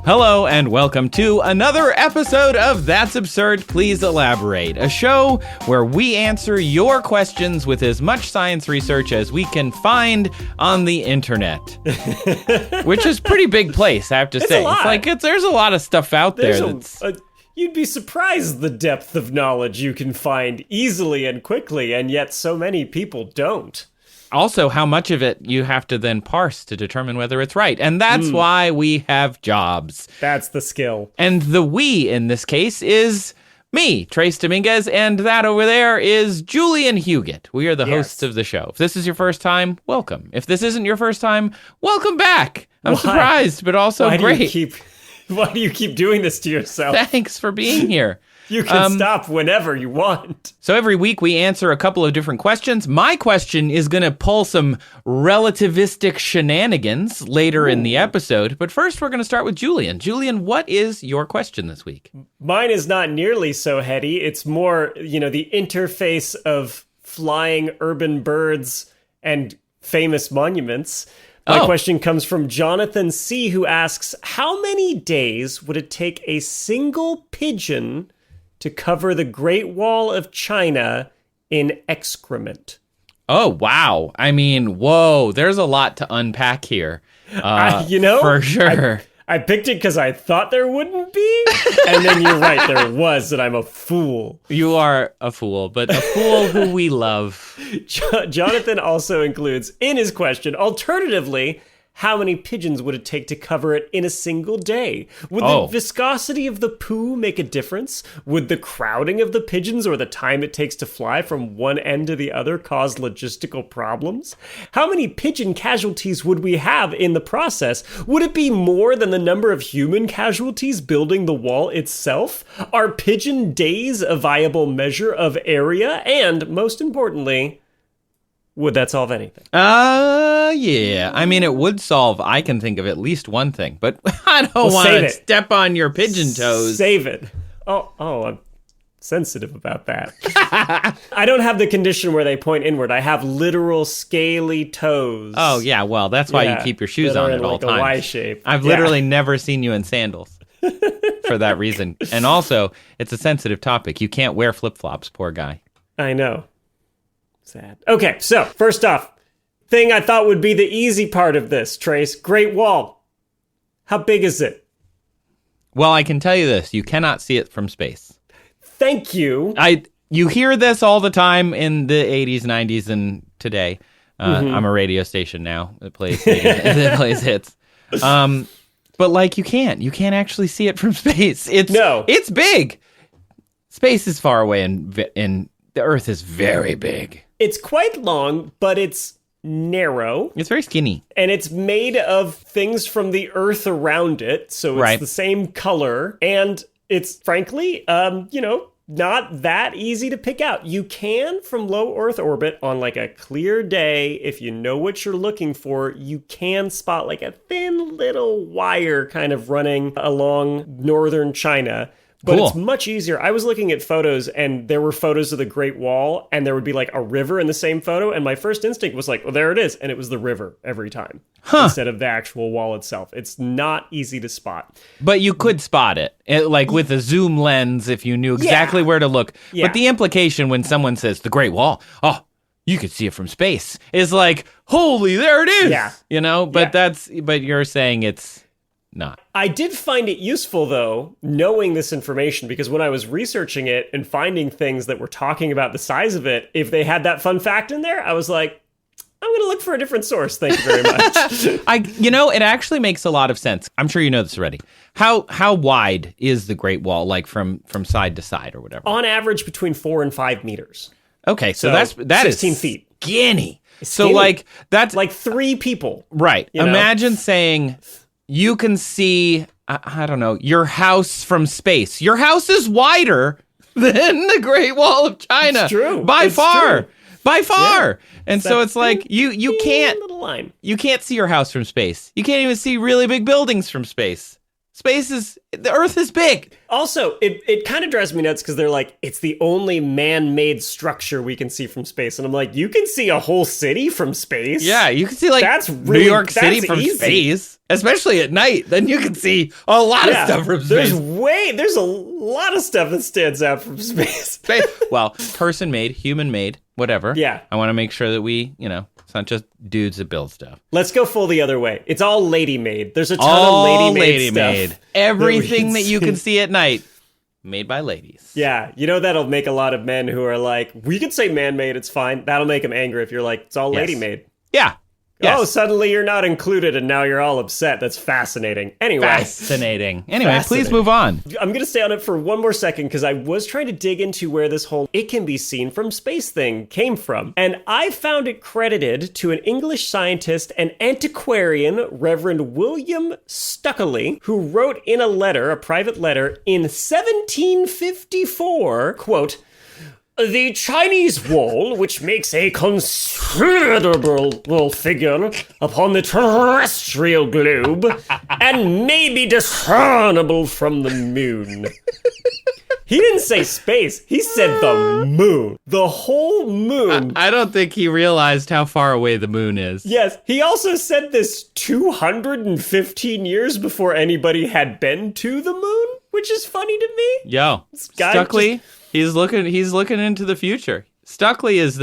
Hello and welcome to another episode of That's Absurd, Please Elaborate, a show where we answer your questions with as much science research as we can find on the internet. Which is a pretty big place, I have to say. It's like there's a lot of stuff out there that's... You'd be surprised the depth of knowledge you can find easily and quickly, and yet so many people don't. Also, how much of it you have to then parse to determine whether it's right. And that's why we have jobs. That's the skill. And the we in this case is me, Trace Dominguez, and that over there is Julian Huguet. We are the hosts of the show. If this is your first time, welcome. If this isn't your first time, welcome back. I'm surprised, but also great. Why do you keep doing this to yourself? Thanks for being here. You can stop whenever you want. So every week we answer a couple of different questions. My question is going to pull some relativistic shenanigans later in the episode. But first we're going to start with Julian. Julian, what is your question this week? Mine is not nearly so heady. It's more, the interface of flying urban birds and famous monuments. My question comes from Jonathan C., who asks, how many days would it take a single pigeon to cover the Great Wall of China in excrement? Oh, wow. I mean, whoa, there's a lot to unpack here. For sure. I picked it because I thought there wouldn't be, and then you're right, there was, and I'm a fool. You are a fool, but a fool who we love. Jonathan also includes in his question, alternatively, how many pigeons would it take to cover it in a single day? Would the viscosity of the poo make a difference? Would the crowding of the pigeons or the time it takes to fly from one end to the other cause logistical problems? How many pigeon casualties would we have in the process? Would it be more than the number of human casualties building the wall itself? Are pigeon days a viable measure of area? And most importantly, would that solve anything? Yeah. I mean, it would solve, I can think of at least one thing, but I don't want to step on your pigeon toes. Save it. Oh, I'm sensitive about that. I don't have the condition where they point inward. I have literal scaly toes. Oh, yeah. Well, that's why you keep your shoes on at all times. A Y shape. I've literally never seen you in sandals for that reason. And also, it's a sensitive topic. You can't wear flip-flops, poor guy. I know. Sad. Okay, so first off, thing I thought would be the easy part of this, Trace. Great Wall. How big is it? Well, I can tell you this. You cannot see it from space. Thank you. You hear this all the time in the 80s, 90s, and today. I'm a radio station now that plays hits. But you can't actually see it from space. It's big. Space is far away, and the Earth is very big. It's quite long, but it's narrow. It's very skinny. And it's made of things from the Earth around it, so it's the same color. And it's, frankly, not that easy to pick out. You can, from low Earth orbit, on a clear day, if you know what you're looking for, you can spot a thin little wire kind of running along northern China. But It's much easier. I was looking at photos, and there were photos of the Great Wall, and there would be a river in the same photo, and my first instinct was well, there it is, and it was the river every time, instead of the actual wall itself. It's not easy to spot. But you could spot it, with a zoom lens, if you knew exactly where to look. Yeah. But the implication when someone says, the Great Wall, you could see it from space, is holy, there it is! Yeah. But you're saying it's not. I did find it useful, though, knowing this information, because when I was researching it and finding things that were talking about the size of it, if they had that fun fact in there, I was like, I'm going to look for a different source. Thank you very much. It actually makes a lot of sense. I'm sure you know this already. How wide is the Great Wall, from side to side or whatever? On average, between 4 and 5 meters. Okay, so that 16 is feet. Skinny. So, that's... 3 people. Right. Imagine saying... You can see, I don't know, your house from space. Your house is wider than the Great Wall of China. It's true. By far. Yeah. And so it's you can't little line. You can't see your house from space. You can't even see really big buildings from space. Space The Earth is big. Also, it kind of drives me nuts because they're like, it's the only man-made structure we can see from space. And I'm like, you can see a whole city from space? Yeah, you can see like New York City from space, especially at night. Then you can see a lot of stuff from space. There's a lot of stuff that stands out from space. Well, person-made, human-made, whatever. Yeah. I want to make sure that we, it's not just dudes that build stuff. Let's go full the other way. It's all lady-made. There's a ton of lady-made stuff. Everything that you can see at night, made by ladies. Yeah, that'll make a lot of men who are like, we could say man-made, it's fine. That'll make them angry if you're like, it's all lady-made. Yeah. Yes. Oh, suddenly you're not included and now you're all upset. That's fascinating. Anyway. Anyway, please move on. I'm going to stay on it for one more second because I was trying to dig into where this whole "it can be seen from space" thing came from. And I found it credited to an English scientist and antiquarian, Reverend William Stuckley, who wrote in a private letter in 1754, quote, "The Chinese wall, which makes a considerable figure upon the terrestrial globe, and may be discernible from the moon." He didn't say space. He said the moon. The whole moon. I don't think he realized how far away the moon is. Yes. He also said this 215 years before anybody had been to the moon, which is funny to me. Yo, Stuckley... He's looking into the future. Stuckley is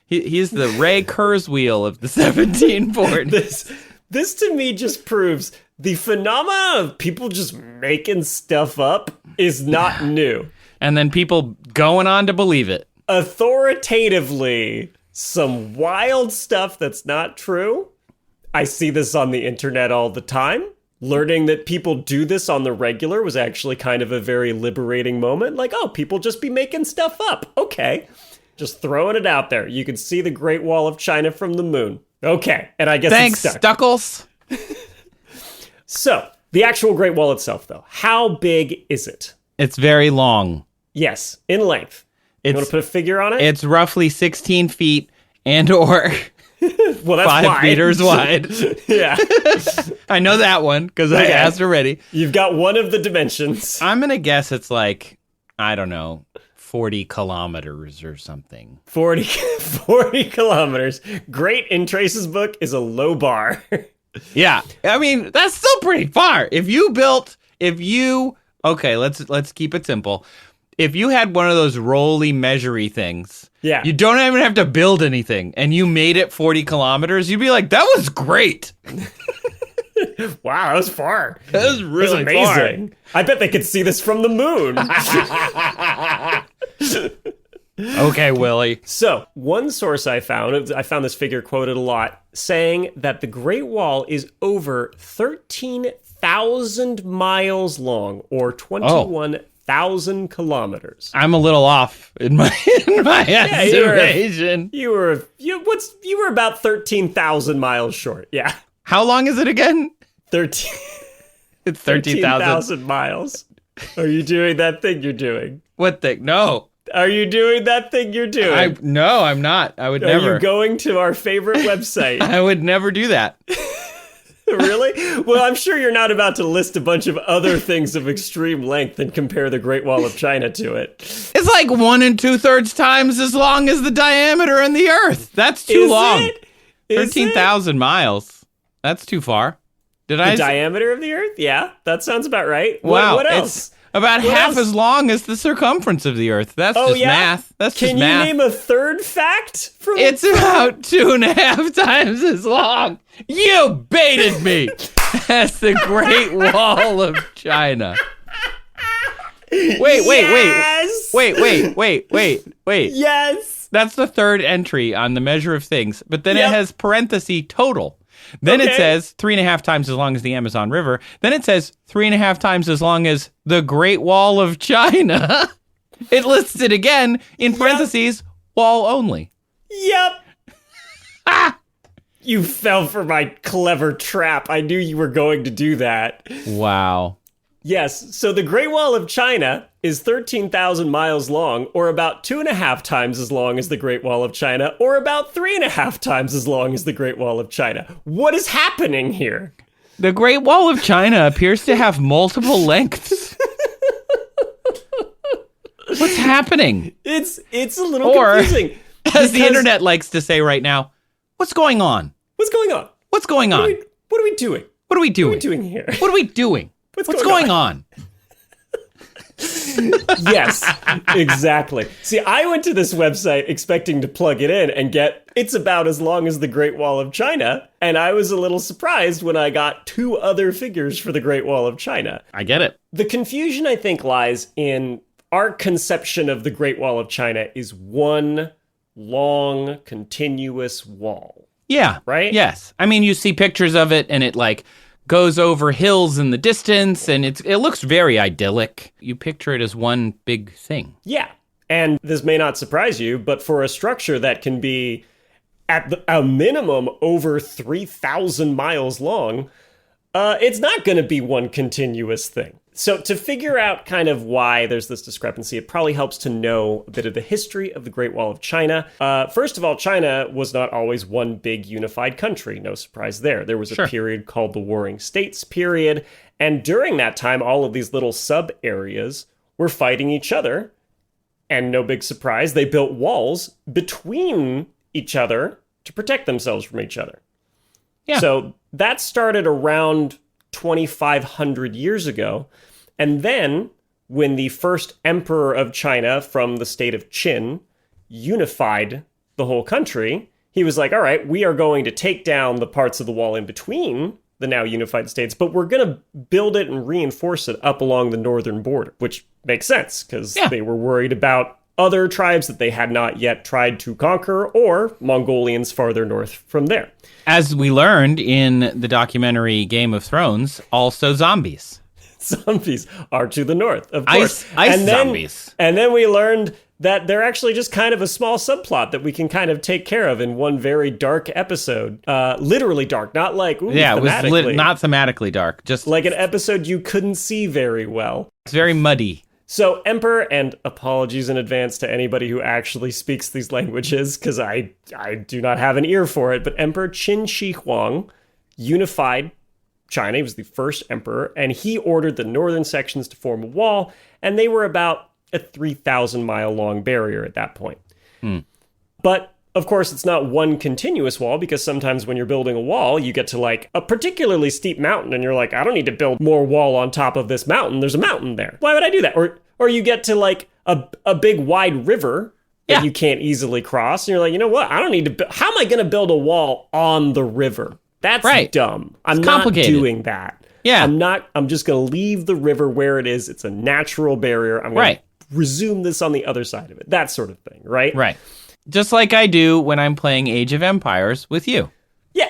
he's the Ray Kurzweil of the 1740s. This to me just proves the phenomenon of people just making stuff up is not new. And then people going on to believe it. Authoritatively, some wild stuff that's not true. I see this on the internet all the time. Learning that people do this on the regular was actually kind of a very liberating moment. Like, oh, people just be making stuff up. Okay. Just throwing it out there. You can see the Great Wall of China from the moon. Okay. And I guess thanks, it's Stuckles. So, the actual Great Wall itself, though. How big is it? It's very long. Yes, in length. You want to put a figure on it? It's roughly 16 feet and or... Well, that's 5 meters wide. Yeah. I know that one because I asked already. You've got one of the dimensions. I'm going to guess it's like, I don't know, 40 kilometers or something. 40 kilometers. Great in Trace's book is a low bar. Yeah. I mean, that's still pretty far. Okay, let's keep it simple. If you had one of those roly measury things, you don't even have to build anything, and you made it 40 kilometers, you'd be like, that was great. Wow, that was far. That was really amazing. Far. I bet they could see this from the moon. Okay, Willie. So, one source I found this figure quoted a lot, saying that the Great Wall is over 13,000 miles long, or 21,000 kilometers. I'm a little off in my estimation. You were about 13,000 miles short. Yeah. How long is it again? It's 13,000 miles. Are you doing that thing you're doing? What thing? No. Are you doing that thing you're doing? No, I'm not. I would never. Are you going to our favorite website? I would never do that. Really? Well, I'm sure you're not about to list a bunch of other things of extreme length and compare the Great Wall of China to it. It's like 1 2/3 times as long as the diameter in the Earth. That's too long. 13,000 miles. That's too far. The diameter of the Earth? Yeah, that sounds about right. Wow. What else? It's about half as long as the circumference of the Earth. That's just math. Can you name a third fact? It's about 2.5 times as long. You baited me. That's the Great Wall of China. Wait. Yes. That's the third entry on the measure of things, but then it has parenthesis total. Then it says 3.5 times as long as the Amazon River. Then it says 3.5 times as long as the Great Wall of China. It lists it again in parentheses, wall only. Yep. Ah! You fell for my clever trap. I knew you were going to do that. Wow. Yes, so the Great Wall of China is 13,000 miles long, or about 2.5 times as long as the Great Wall of China, or about 3.5 times as long as the Great Wall of China. What is happening here? The Great Wall of China appears to have multiple lengths. What's happening? It's a little confusing. As the internet likes to say right now, what's going on? What's going on? What's going on? What are we doing? What are we doing? What are we doing here? What are we doing? What's going on? Yes, exactly. See, I went to this website expecting to plug it in and get, it's about as long as the Great Wall of China. And I was a little surprised when I got 2 other figures for the Great Wall of China. I get it. The confusion, I think, lies in our conception of the Great Wall of China is one long, continuous wall. Yeah. Right? Yes. I mean, you see pictures of it and it like goes over hills in the distance and it looks very idyllic. You picture it as one big thing. Yeah. And this may not surprise you, but for a structure that can be at a minimum over 3,000 miles long, it's not going to be one continuous thing. So to figure out kind of why there's this discrepancy, it probably helps to know a bit of the history of the Great Wall of China. First of all, China was not always one big unified country. No surprise there. There was a period called the Warring States period. And during that time, all of these little sub-areas were fighting each other. And no big surprise, they built walls between each other to protect themselves from each other. Yeah. So that started around 2,500 years ago. And then when the first emperor of China from the state of Qin unified the whole country, he was like, all right, we are going to take down the parts of the wall in between the now unified states, but we're going to build it and reinforce it up along the northern border, which makes sense because they were worried about other tribes that they had not yet tried to conquer or Mongolians farther north from there. As we learned in the documentary Game of Thrones, also zombies. Zombies are to the north, of course. Ice zombies. And then we learned that they're actually just kind of a small subplot that we can kind of take care of in one very dark episode. Literally dark, not like, ooh, yeah, it was thematically. not thematically dark. Just like an episode you couldn't see very well. It's very muddy. So Emperor, and apologies in advance to anybody who actually speaks these languages, because I do not have an ear for it, but Emperor Qin Shi Huang unified China. He was the first emperor, and he ordered the northern sections to form a wall, and they were about a 3,000-mile long barrier at that point. But, of course, it's not one continuous wall, because sometimes when you're building a wall, you get to, like, a particularly steep mountain, and you're like, I don't need to build more wall on top of this mountain. There's a mountain there. Why would I do that? Or you get to, like, a big, wide river that you can't easily cross, and you're like, you know what? I don't need to how am I going to build a wall on the river? That's dumb. I'm not doing that. Yeah. I'm just going to leave the river where it is. It's a natural barrier. I'm going to resume this on the other side of it. That sort of thing, right? Right. Just like I do when I'm playing Age of Empires with you. Yeah.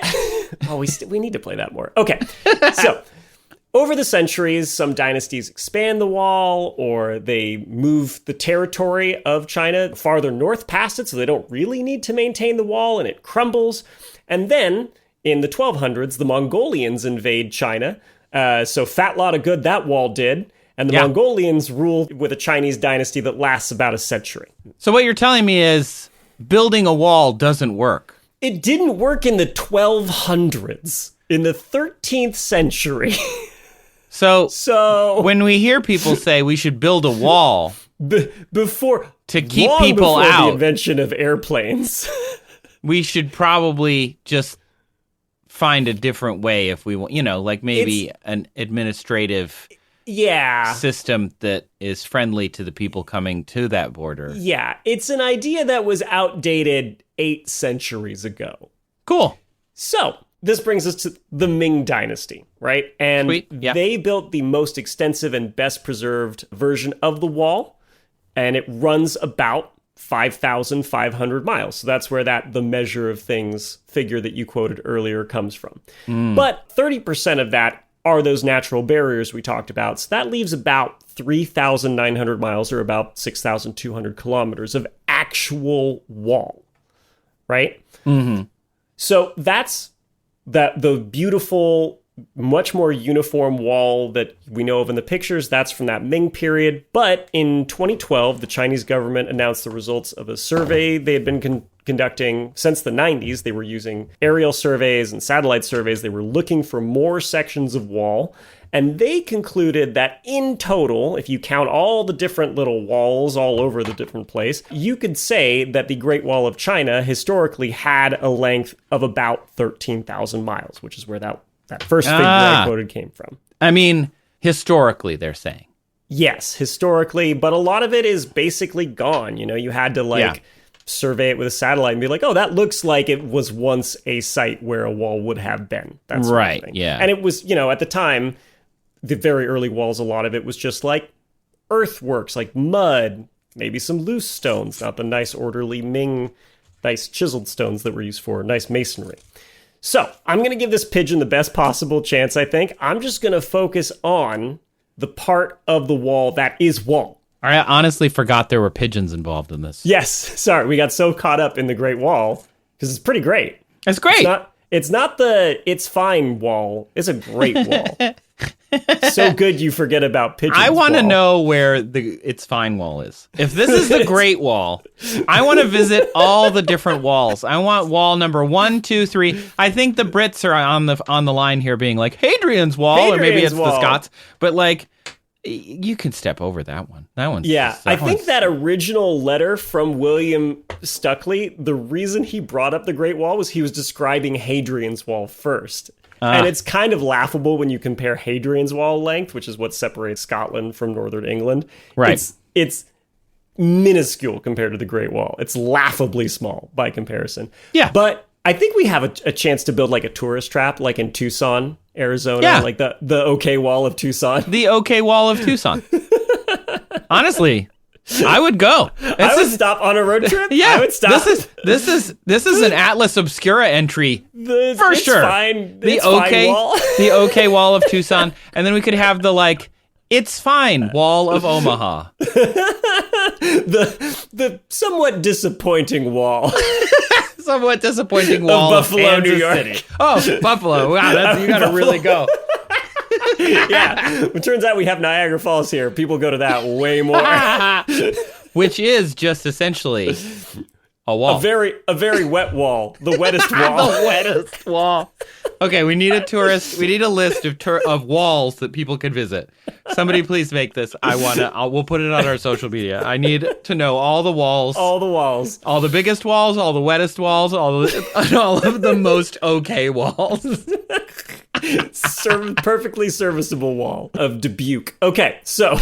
Oh, we need to play that more. Okay. So, over the centuries, some dynasties expand the wall or they move the territory of China farther north past it so they don't really need to maintain the wall and it crumbles. And then in the 1200s, the Mongolians invade China. So fat lot of good that wall did. And the Mongolians rule with a Chinese dynasty that lasts about a century. So what you're telling me is building a wall doesn't work. It didn't work in the 1200s. In the 13th century. So when we hear people say we should build a wall before to keep people out, the invention of airplanes, we should probably just find a different way if we want, like maybe an administrative system that is friendly to the people coming to that border. Yeah, it's an idea that was outdated 8 centuries ago. Cool. So this brings us to the Ming Dynasty, right? And they built the most extensive and best preserved version of the wall, and it runs about 5,500 miles. So that's where the measure of things figure that you quoted earlier comes from. But 30% of that are those natural barriers we talked about. So that leaves about 3,900 miles or about 6,200 kilometers of actual wall, right? Mm-hmm. So that's the beautiful, much more uniform wall that we know of in the pictures. That's from that Ming period. But in 2012, the Chinese government announced the results of a survey they had been conducting, since the 90s, they were using aerial surveys and satellite surveys. They were looking for more sections of wall. And they concluded that in total, if you count all the different little walls all over the different place, you could say that the Great Wall of China historically had a length of about 13,000 miles, which is where that first figure I quoted came from. I mean, historically, they're saying. Yes, historically, but a lot of it is basically gone. You know, you had to survey it with a satellite and be like, oh, that looks like it was once a site where a wall would have been. That sort of thing. Yeah. And it was, at the time, the very early walls, a lot of it was just like earthworks, like mud, maybe some loose stones, not the nice orderly Ming, nice chiseled stones that were used for nice masonry. So I'm going to give this pigeon the best possible chance, I think. I'm just going to focus on the part of the wall that is wall. I honestly forgot there were pigeons involved in this. Yes. Sorry, we got so caught up in the Great Wall because it's pretty great. It's great. It's not the it's fine wall. It's a great wall. So good you forget about pigeons. I want to know where the it's fine wall is. If this is the Great Wall, I want to visit all the different walls. I want wall number 1, 2, 3. I think the Brits are on the line here being like Hadrian's Wall, or maybe it's the Scots. But like, you can step over that one. That one's I think that original letter from William Stuckley, the reason he brought up the Great Wall was he was describing Hadrian's Wall first. And it's kind of laughable when you compare Hadrian's Wall length, which is what separates Scotland from Northern England. Right. It's minuscule compared to the Great Wall. It's laughably small by comparison. Yeah. But I think we have a chance to build like a tourist trap, like in Tucson, Arizona, like the OK Wall of Tucson. The OK Wall of Tucson. Honestly, I would go. I would stop on a road trip. Yeah, I would stop. This is an Atlas Obscura entry for sure. Fine. The it's OK fine wall. The OK Wall of Tucson, and then we could have the it's fine Wall of Omaha. the somewhat disappointing wall. Somewhat disappointing wall of Buffalo, New York. City. Oh, Buffalo! Wow, you got to really go. Yeah, it turns out we have Niagara Falls here. People go to that way more. Which is just essentially a wall. A very wet wall. The wettest wall. The wettest wall. Okay, we need a list of walls that people could visit. Somebody please make this. We'll put it on our social media. I need to know all the walls. All the walls. All the biggest walls, all the wettest walls, all of the most okay walls. Perfectly serviceable wall of Dubuque. Okay, so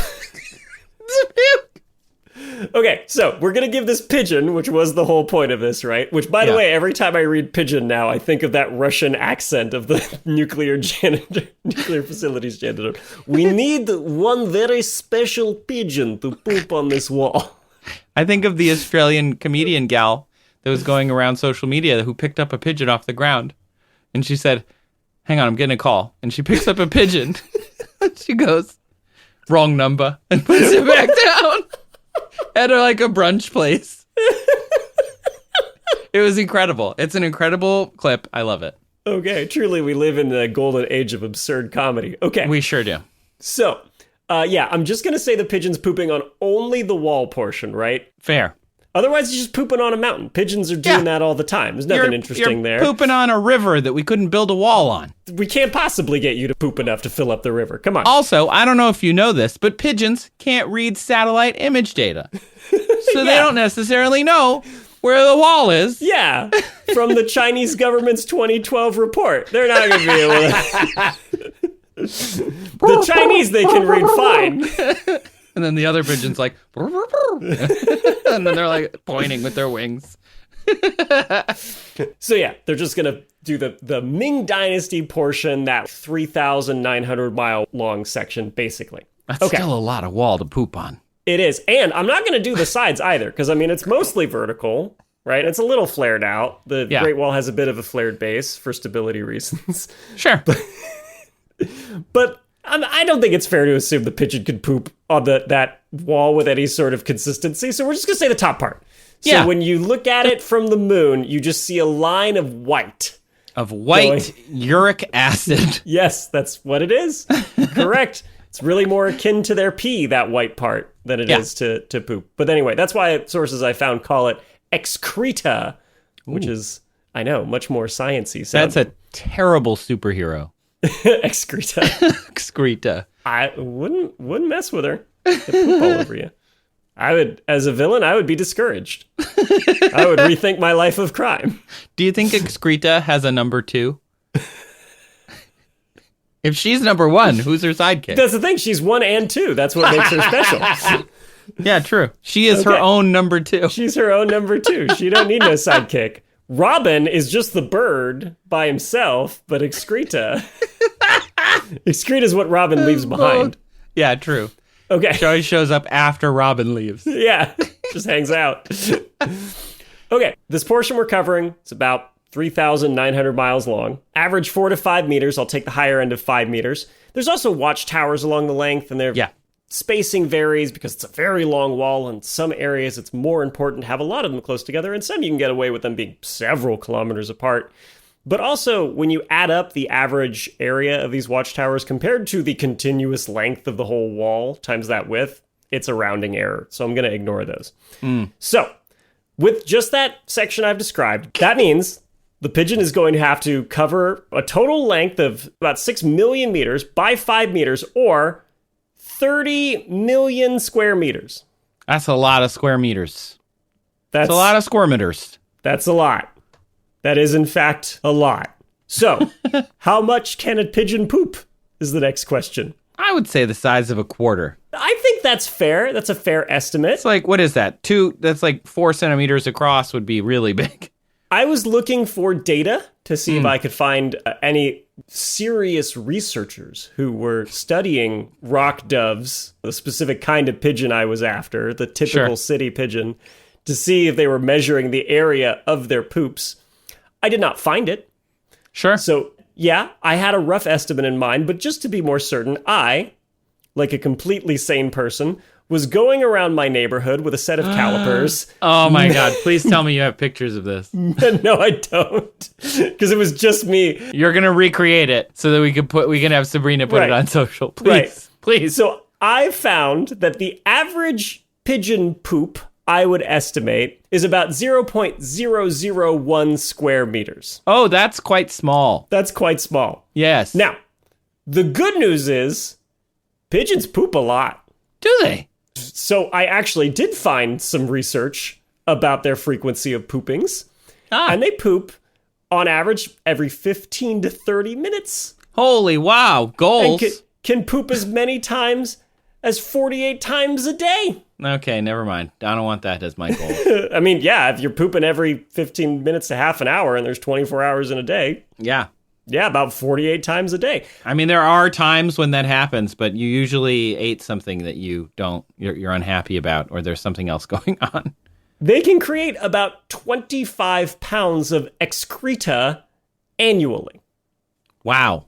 we're going to give this pigeon, which was the whole point of this, right? Which, by the way, every time I read pigeon now, I think of that Russian accent of the nuclear facilities janitor. We need one very special pigeon to poop on this wall. I think of the Australian comedian gal that was going around social media who picked up a pigeon off the ground. And she said, hang on, I'm getting a call. And she picks up a pigeon. She goes, wrong number, and puts it back down. At a brunch place. It was incredible. It's an incredible clip. I love it. Okay, truly we live in the golden age of absurd comedy. Okay. We sure do. So, I'm just going to say the pigeon's pooping on only the wall portion, right? Fair. Otherwise, it's just pooping on a mountain. Pigeons are doing that all the time. There's nothing interesting there. You're pooping on a river that we couldn't build a wall on. We can't possibly get you to poop enough to fill up the river. Come on. Also, I don't know if you know this, but pigeons can't read satellite image data. So they don't necessarily know where the wall is. Yeah. From the Chinese government's 2012 report. They're not going to be able to... The Chinese, they can read fine. And then the other pigeon's like, and then they're pointing with their wings. So they're just going to do the Ming Dynasty portion, that 3,900 mile long section, basically. That's still a lot of wall to poop on. It is. And I'm not going to do the sides either, because, it's mostly vertical, right? It's a little flared out. The Great Wall has a bit of a flared base for stability reasons. Sure. But I don't think it's fair to assume the pigeon could poop on that wall with any sort of consistency. So we're just going to say the top part. So when you look at it from the moon, you just see a line of white. Uric acid. Yes, that's what it is. Correct. It's really more akin to their pee, that white part, than it is to poop. But anyway, that's why sources I found call it excreta, which is, I know, much more sciencey sounding. That's a terrible superhero. Excreta. Excreta. I wouldn't mess with her. Get poop all over you. I would, as a villain, I would be discouraged. I would rethink my life of crime. Do you think Excreta has a number 2? If she's number 1, who's her sidekick? That's the thing. She's 1 and 2. That's what makes her special. Yeah, true. She is her own number 2. She's her own number 2. She don't need no sidekick. Robin is just the bird by himself, but Excreta is what Robin leaves behind. Yeah, true. Okay. She always shows up after Robin leaves. Yeah, just hangs out. Okay, this portion we're covering is about 3,900 miles long. Average 4 to 5 meters. I'll take the higher end of 5 meters. There's also watchtowers along the length, and their spacing varies because it's a very long wall. In some areas, it's more important to have a lot of them close together, and some you can get away with them being several kilometers apart. But also, when you add up the average area of these watchtowers compared to the continuous length of the whole wall times that width, it's a rounding error. So I'm going to ignore those. So, with just that section I've described, that means the pigeon is going to have to cover a total length of about 6 million meters by 5 meters, or 30 million square meters. That's a lot of square meters. That's a lot of square meters. That's a lot. That is, in fact, a lot. So, how much can a pigeon poop is the next question. I would say the size of a quarter. I think that's fair. That's a fair estimate. It's like, what is that? That's like 4 centimeters across would be really big. I was looking for data to see if I could find any serious researchers who were studying rock doves, the specific kind of pigeon I was after, the typical city pigeon, to see if they were measuring the area of their poops. I did not find it. Sure. So, yeah, I had a rough estimate in mind, but just to be more certain, I, like a completely sane person, was going around my neighborhood with a set of calipers. Oh my God, please tell me you have pictures of this. No, I don't. Because it was just me. You're going to recreate it so that we can have Sabrina put it on social. Please. Please. So I found that the average pigeon poop, I would estimate, is about 0.001 square meters. Oh, that's quite small. That's quite small. Yes. Now, the good news is pigeons poop a lot. Do they? So I actually did find some research about their frequency of poopings. And they poop, on average, every 15 to 30 minutes. Holy wow, goals. And can poop as many times as 48 times a day. Okay, never mind. I don't want that as my goal. I mean, yeah, if you're pooping every 15 minutes to half an hour and there's 24 hours in a day. Yeah. Yeah, about 48 times a day. I mean, there are times when that happens, but you usually ate something that you're unhappy about, or there's something else going on. They can create about 25 pounds of excreta annually. Wow.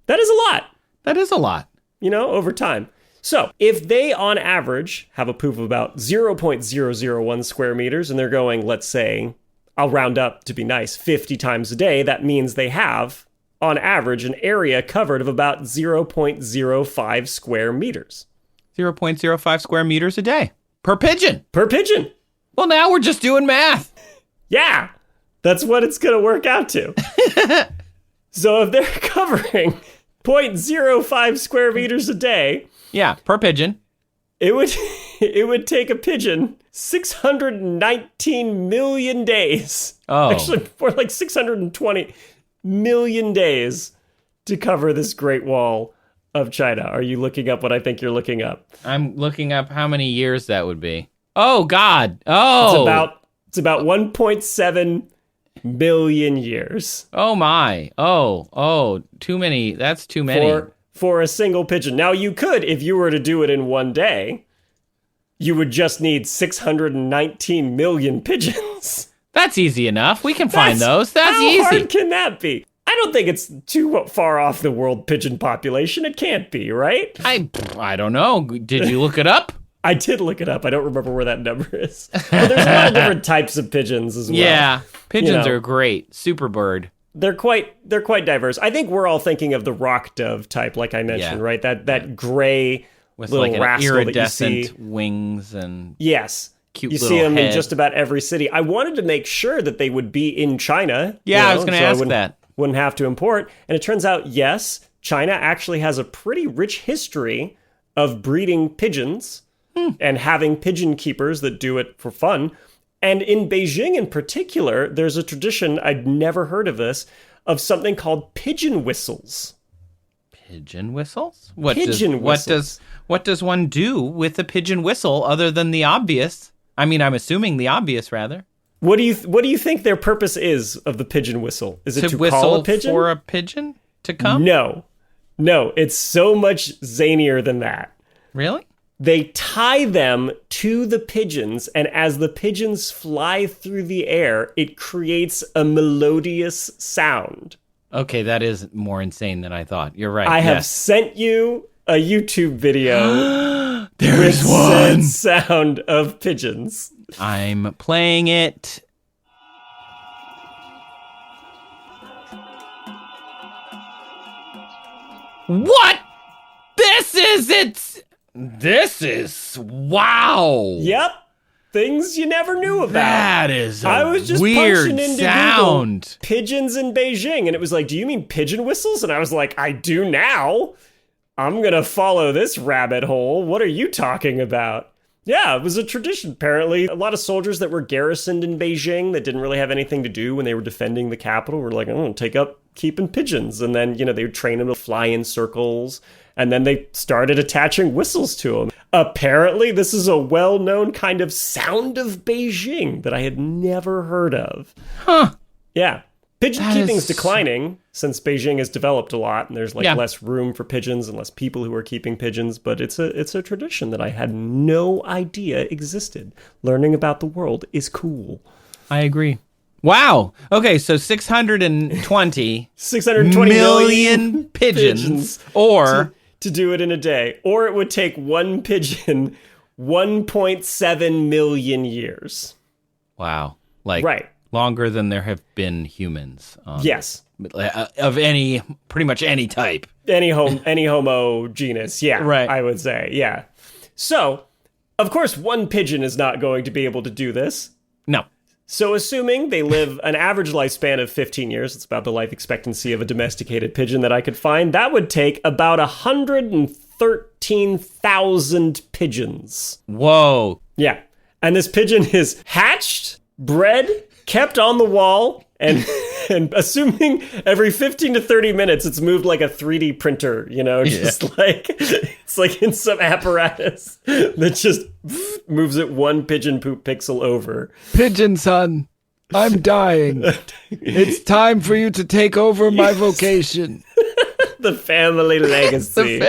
That is a lot. That is a lot. Over time. So, if they, on average, have a poop of about 0.001 square meters, and they're going, let's say, I'll round up to be nice, 50 times a day, that means they have, on average, an area covered of about 0.05 square meters. 0.05 square meters a day. Per pigeon. Per pigeon. Well, now we're just doing math. Yeah. That's what it's going to work out to. So if they're covering 0.05 square meters a day. Yeah, per pigeon. It would take a pigeon 619 million days. Oh. Actually, more like 620 million days to cover this Great Wall of China. Are you looking up what I think you're looking up? I'm looking up how many years that would be. Oh, God. Oh. It's about 1.7 million years. Oh, my. Oh, too many. That's too many. For a single pigeon. Now, you could, if you were to do it in one day, you would just need 619 million pigeons. That's easy enough. We can find those. That's easy. How hard can that be? I don't think it's too far off the world pigeon population. It can't be, right? I don't know. Did you look it up? I did look it up. I don't remember where that number is. But there's a lot of different types of pigeons as well. Yeah, pigeons are great. Super bird. They're quite diverse. I think we're all thinking of the rock dove type, like I mentioned, right? That gray with little like an rascal iridescent that you see. wings and Yes. cute you little see them head. in just about every city. I wanted to make sure that they would be in China. Yeah, I was going to ask that. Wouldn't have to import. And it turns out, yes, China actually has a pretty rich history of breeding pigeons and having pigeon keepers that do it for fun. And in Beijing in particular, there's a tradition, I'd never heard of this, of something called pigeon whistles. Pigeon whistles? What does one do with a pigeon whistle other than the obvious? I mean, I'm assuming the obvious, rather. What do you think their purpose is of the pigeon whistle? Is it to whistle call a pigeon? for a pigeon to come? No, it's so much zanier than that. Really? They tie them to the pigeons, and as the pigeons fly through the air, it creates a melodious sound. Okay, that is more insane than I thought. You're right. I have sent you a YouTube video There's with one said sound of pigeons. I'm playing it. What? This is wow. Yep. Things you never knew about. That is a I was just weird punching into sound. Google, pigeons in Beijing, and it was like, do you mean pigeon whistles? And I was like, I do now. I'm going to follow this rabbit hole. What are you talking about? Yeah, it was a tradition, apparently. A lot of soldiers that were garrisoned in Beijing that didn't really have anything to do when they were defending the capital were like, I'm going to take up keeping pigeons. And then, they would train them to fly in circles. And then they started attaching whistles to them. Apparently, this is a well-known kind of sound of Beijing that I had never heard of. Huh. Yeah. Pigeon keeping's declining since Beijing has developed a lot, and there's less room for pigeons and less people who are keeping pigeons. But it's a tradition that I had no idea existed. Learning about the world is cool. I agree. Wow. Okay, so 620 million pigeons or to do it in a day, or it would take one pigeon 1.7 million years. Wow. Right. Longer than there have been humans. Yes. Of pretty much any type. Any homo genus, yeah. Right. I would say, yeah. So, of course, one pigeon is not going to be able to do this. No. So assuming they live an average lifespan of 15 years, it's about the life expectancy of a domesticated pigeon that I could find, that would take about 113,000 pigeons. Whoa. Yeah. And this pigeon is hatched, bred, kept on the wall, and assuming every 15 to 30 minutes it's moved like a 3D printer, like it's like in some apparatus that just moves it one pigeon poop pixel over. Pigeon son, I'm dying. It's time for you to take over my vocation. The family legacy.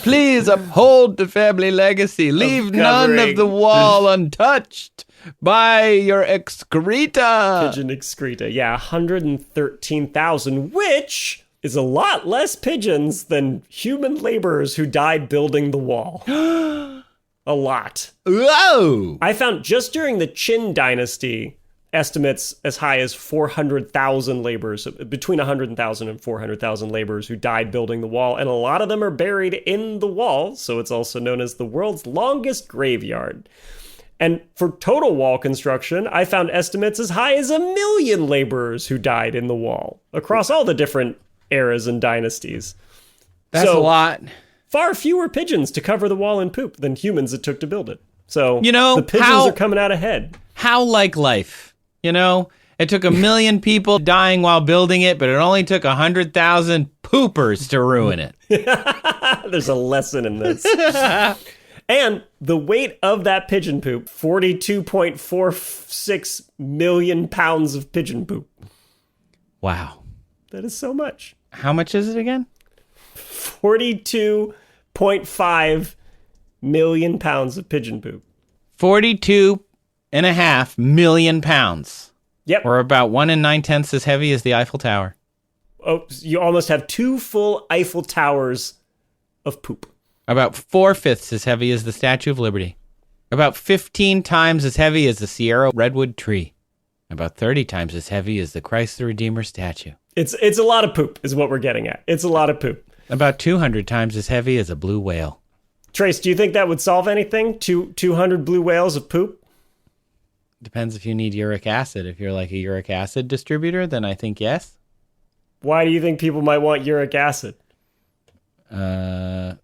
Please uphold the family legacy. Leave none of the wall untouched by your excreta. Pigeon excreta. Yeah, 113,000, which is a lot less pigeons than human laborers who died building the wall. A lot. Whoa! I found just during the Qin dynasty, estimates as high as 400,000 laborers, between 100,000 and 400,000 laborers who died building the wall, and a lot of them are buried in the wall, so it's also known as the world's longest graveyard. And for total wall construction, I found estimates as high as 1 million laborers who died in the wall across all the different eras and dynasties. That's a lot. Far fewer pigeons to cover the wall in poop than humans it took to build it. So the pigeons are coming out ahead. How like life, It took 1 million people dying while building it, but it only took 100,000 poopers to ruin it. There's a lesson in this. And the weight of that pigeon poop, 42.46 million pounds of pigeon poop. Wow. That is so much. How much is it again? 42.5 million pounds of pigeon poop. 42.5 million pounds. Yep. Or about 1 9/10 as heavy as the Eiffel Tower. Oh, you almost have 2 full Eiffel Towers of poop. About 4/5 as heavy as the Statue of Liberty. About 15 times as heavy as the Sierra Redwood tree. About 30 times as heavy as the Christ the Redeemer statue. It's a lot of poop is what we're getting at. It's a lot of poop. About 200 times as heavy as a blue whale. Trace, do you think that would solve anything? 200 blue whales of poop? Depends if you need uric acid. If you're like a uric acid distributor, then I think yes. Why do you think people might want uric acid? Because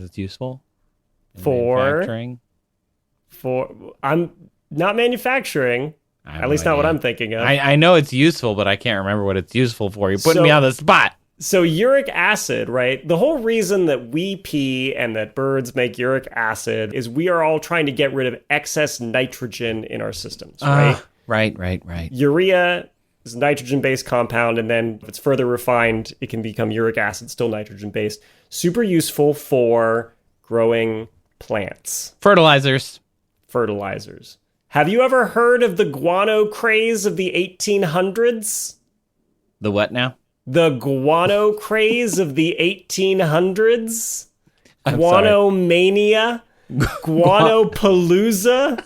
it's useful. For manufacturing. I'm not manufacturing. At least not what I'm thinking of. I know it's useful, but I can't remember what it's useful for. You're putting me on the spot. So uric acid, right? The whole reason that we pee and that birds make uric acid is we are all trying to get rid of excess nitrogen in our systems, right? Right. Urea is a nitrogen-based compound, and then if it's further refined, it can become uric acid, still nitrogen-based. Super useful for growing plants. Fertilizers. Have you ever heard of the guano craze of the 1800s? The what now? The guano craze of the 1800s? Guano mania? Guano palooza?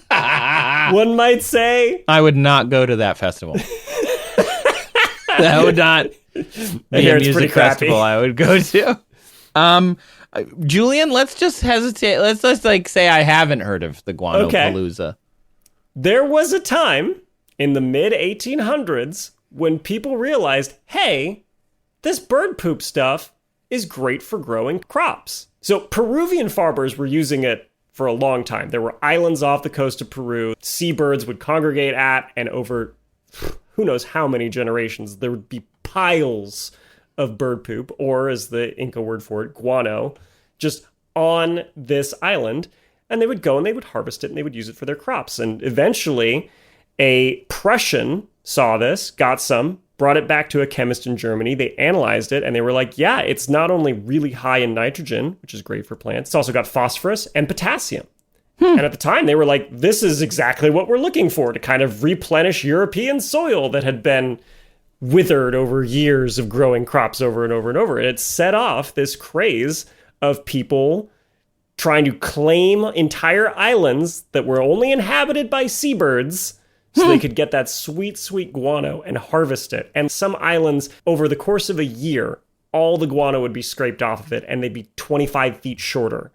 One might say. I would not go to that festival. That would not be a music festival I would go to. Julian, let's just hesitate. Let's just say I haven't heard of the guano palooza. There was a time in the mid-1800s when people realized, hey, this bird poop stuff is great for growing crops. So Peruvian farmers were using it for a long time. There were islands off the coast of Peru seabirds would congregate at, and over who knows how many generations, there would be piles of bird poop, or as the Inca word for it, guano, just on this island. And they would go and they would harvest it and they would use it for their crops. And eventually a Prussian saw this, got some, brought it back to a chemist in Germany. They analyzed it and they were like, yeah, it's not only really high in nitrogen, which is great for plants, it's also got phosphorus and potassium. And at the time they were like, this is exactly what we're looking for to kind of replenish European soil that had been withered over years of growing crops over and over and over. And it set off this craze of people trying to claim entire islands that were only inhabited by seabirds so they could get that sweet, sweet guano and harvest it. And some islands, over the course of a year, all the guano would be scraped off of it, and they'd be 25 feet shorter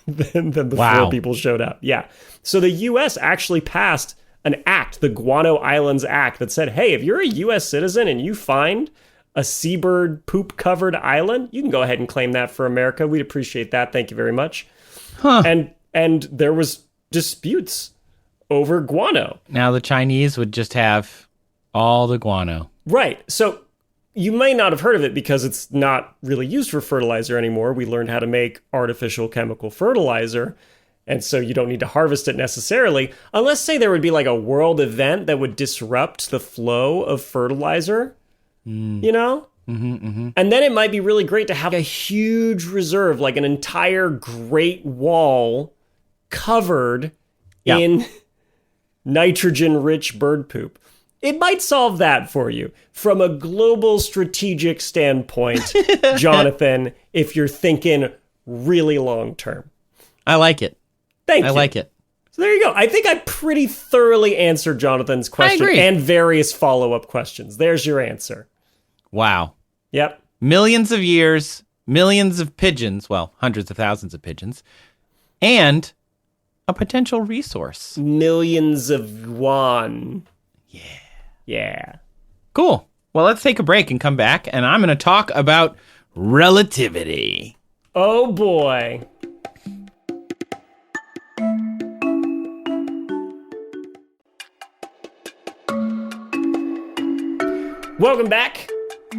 than before people showed up. Yeah. So the U.S. actually passed an act, the Guano Islands Act, that said, hey, if you're a U.S. citizen and you find a seabird poop-covered island, you can go ahead and claim that for America. We'd appreciate that. Thank you very much. And there was disputes over guano. Now the Chinese would just have all the guano. Right. So you may not have heard of it because it's not really used for fertilizer anymore. We learned how to make artificial chemical fertilizer, and so you don't need to harvest it necessarily, unless, say, there would be like a world event that would disrupt the flow of fertilizer, you know? And then it might be really great to have a huge reserve, like an entire Great Wall covered in nitrogen-rich bird poop. It might solve that for you from a global strategic standpoint, Jonathan, if you're thinking really long term. I like it. Thank you. I like it. So there you go. I think I pretty thoroughly answered Jonathan's question and various follow-up questions. There's your answer. Wow. Yep. Millions of years, millions of pigeons, well, hundreds of thousands of pigeons, and a potential resource. Millions of yuan. Yeah. Cool. Well, let's take a break and come back, and I'm going to talk about relativity. Oh, boy. Welcome back.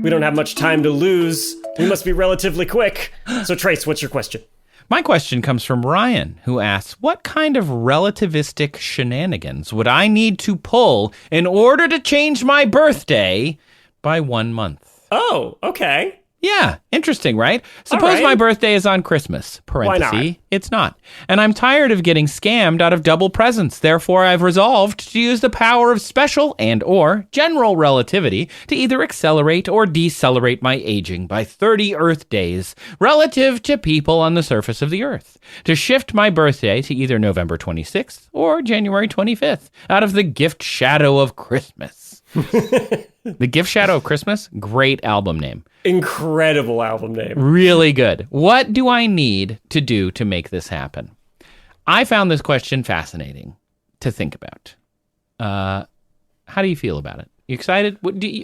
We don't have much time to lose. We must be relatively quick. So, Trace, what's your question? My question comes from Ryan, who asks, what kind of relativistic shenanigans would I need to pull in order to change my birthday by 1 month? Oh, okay. Yeah, interesting, right? Suppose my birthday is on Christmas, parenthesis, Why not? It's not. And I'm tired of getting scammed out of double presents. Therefore, I've resolved to use the power of special and or general relativity to either accelerate or decelerate my aging by 30 Earth days relative to people on the surface of the Earth, to shift my birthday to either November 26th or January 25th out of the gift shadow of Christmas. The Gift Shadow of Christmas, great album name. Incredible album name. Really good. What do I need to do to make this happen? I found this question fascinating to think about. How do you feel about it? You excited?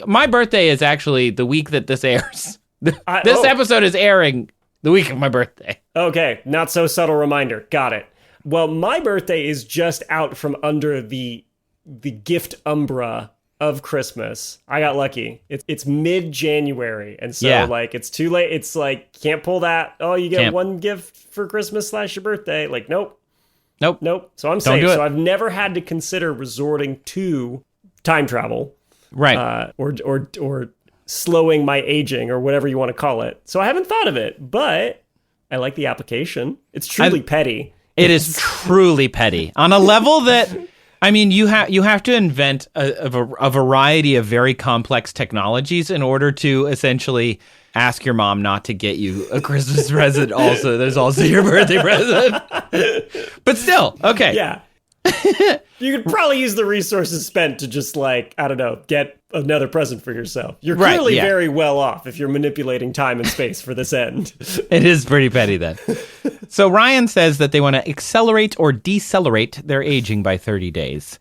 My birthday is actually the week that this airs. This episode is airing the week of my birthday. Okay, not so subtle reminder. Got it. Well, my birthday is just out from under the gift umbra of Christmas. I got lucky. It's mid-January, and so like it's too late. It's like can't pull that. Oh, you get one gift for Christmas / your birthday. Like nope. So I'm safe. So I've never had to consider resorting to time travel, right? Or slowing my aging or whatever you want to call it. So I haven't thought of it, but I like the application. It's truly petty. It is truly petty on a level that, I mean, you have to invent a variety of very complex technologies in order to essentially ask your mom not to get you a Christmas present. Also, there's also your birthday present. But still, okay. Yeah. You could probably use the resources spent to just like, I don't know, get another present for yourself. You're clearly very well off if you're manipulating time and space for this end. It is pretty petty then. So Ryan says that they want to accelerate or decelerate their aging by 30 days.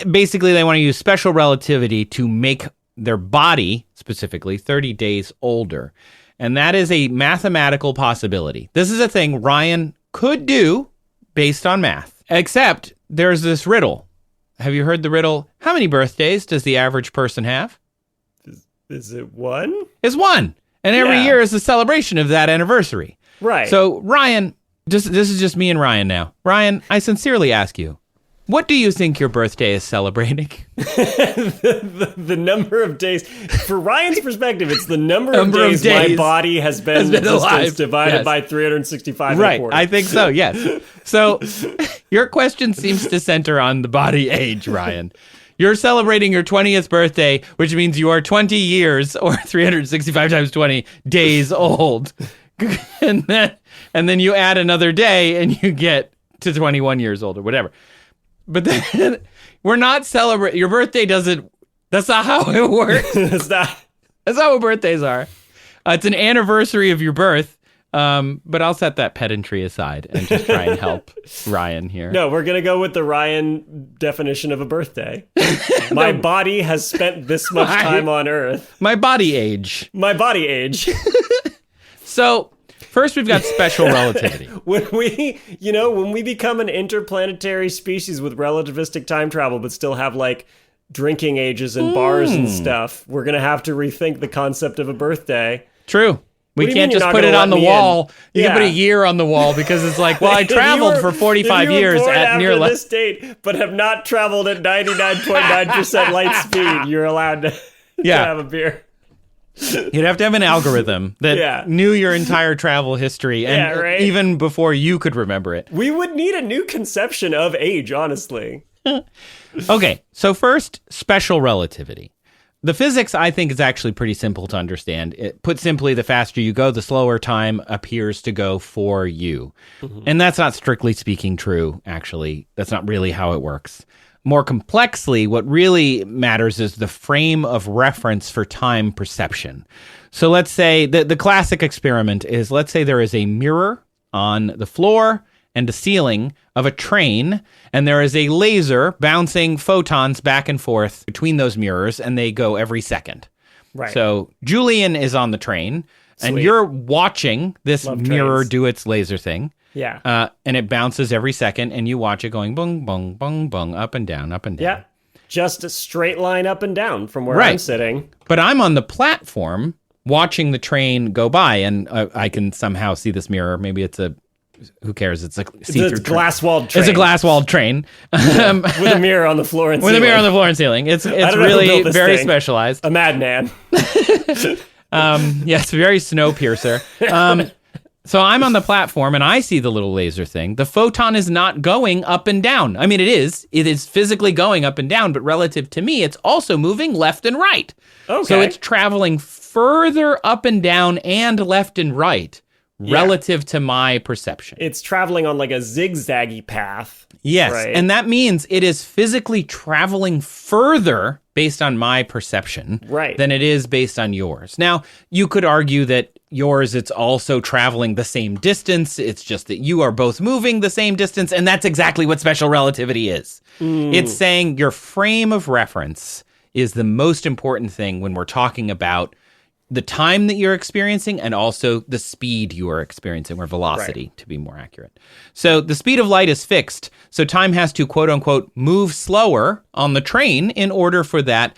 Basically, they want to use special relativity to make their body, specifically, 30 days older. And that is a mathematical possibility. This is a thing Ryan could do based on math. Except there's this riddle. Have you heard the riddle? How many birthdays does the average person have? Is it one? It's one. And every year is a celebration of that anniversary. Right. So, Ryan, this is just me and Ryan now. Ryan, I sincerely ask you, what do you think your birthday is celebrating? the number of days. For Ryan's perspective, it's the number of days my body has been alive, divided by 365 right, and a quarter. I think so, yes. So your question seems to center on the body age, Ryan. You're celebrating your 20th birthday, which means you are 20 years, or 365 times 20, days old. and then you add another day, and you get to 21 years old, or whatever. But then we're not celebrating. Your birthday doesn't. That's not how it works. That's not what birthdays are. It's an anniversary of your birth. But I'll set that pedantry aside and just try and help Ryan here. No, we're gonna go with the Ryan definition of a birthday. My body has spent this much time on Earth. My body age. My body age. So. First, we've got special relativity. When we become an interplanetary species with relativistic time travel, but still have like drinking ages and bars and stuff, we're going to have to rethink the concept of a birthday. True. We can't just put it on the wall. You can put a year on the wall because it's like, well, I traveled for 45 years at near this date, but have not traveled at 99.9% light speed. You're allowed to have a beer. You'd have to have an algorithm that knew your entire travel history, and even before you could remember it. We would need a new conception of age, honestly. Okay, so first, special relativity. The physics, I think, is actually pretty simple to understand. Put simply, the faster you go, the slower time appears to go for you. Mm-hmm. And that's not strictly speaking true, actually. That's not really how it works. More complexly, what really matters is the frame of reference for time perception. So let's say the classic experiment is, let's say there is a mirror on the floor and the ceiling of a train, and there is a laser bouncing photons back and forth between those mirrors, and they go every second. Right. So Julian is on the train, and you're watching this mirror do its laser thing. Yeah. And it bounces every second, and you watch it going bung, bung, bung, bung, up and down, up and down. Yeah. Just a straight line up and down from where I'm sitting. But I'm on the platform watching the train go by, and I can somehow see this mirror. Maybe it's who cares? It's a see-through glass-walled train. It's a glass-walled train. With a mirror on the floor and ceiling. With a mirror on the floor and ceiling. It's really very specialized. A madman. Yes, very Snowpiercer. So I'm on the platform, and I see the little laser thing. The photon is not going up and down. I mean, it is physically going up and down, but relative to me, it's also moving left and right. Okay. So it's traveling further up and down and left and right relative to my perception. It's traveling on like a zigzaggy path. Yes, right? And that means it is physically traveling further based on my perception right. than it is based on yours. Now, you could argue that yours, it's also traveling the same distance. It's just that you are both moving the same distance, and that's exactly what special relativity is. It's saying your frame of reference is the most important thing when we're talking about the time that you're experiencing and also the speed you are experiencing, or velocity, to be more accurate. So the speed of light is fixed. So time has to, quote unquote, move slower on the train in order for that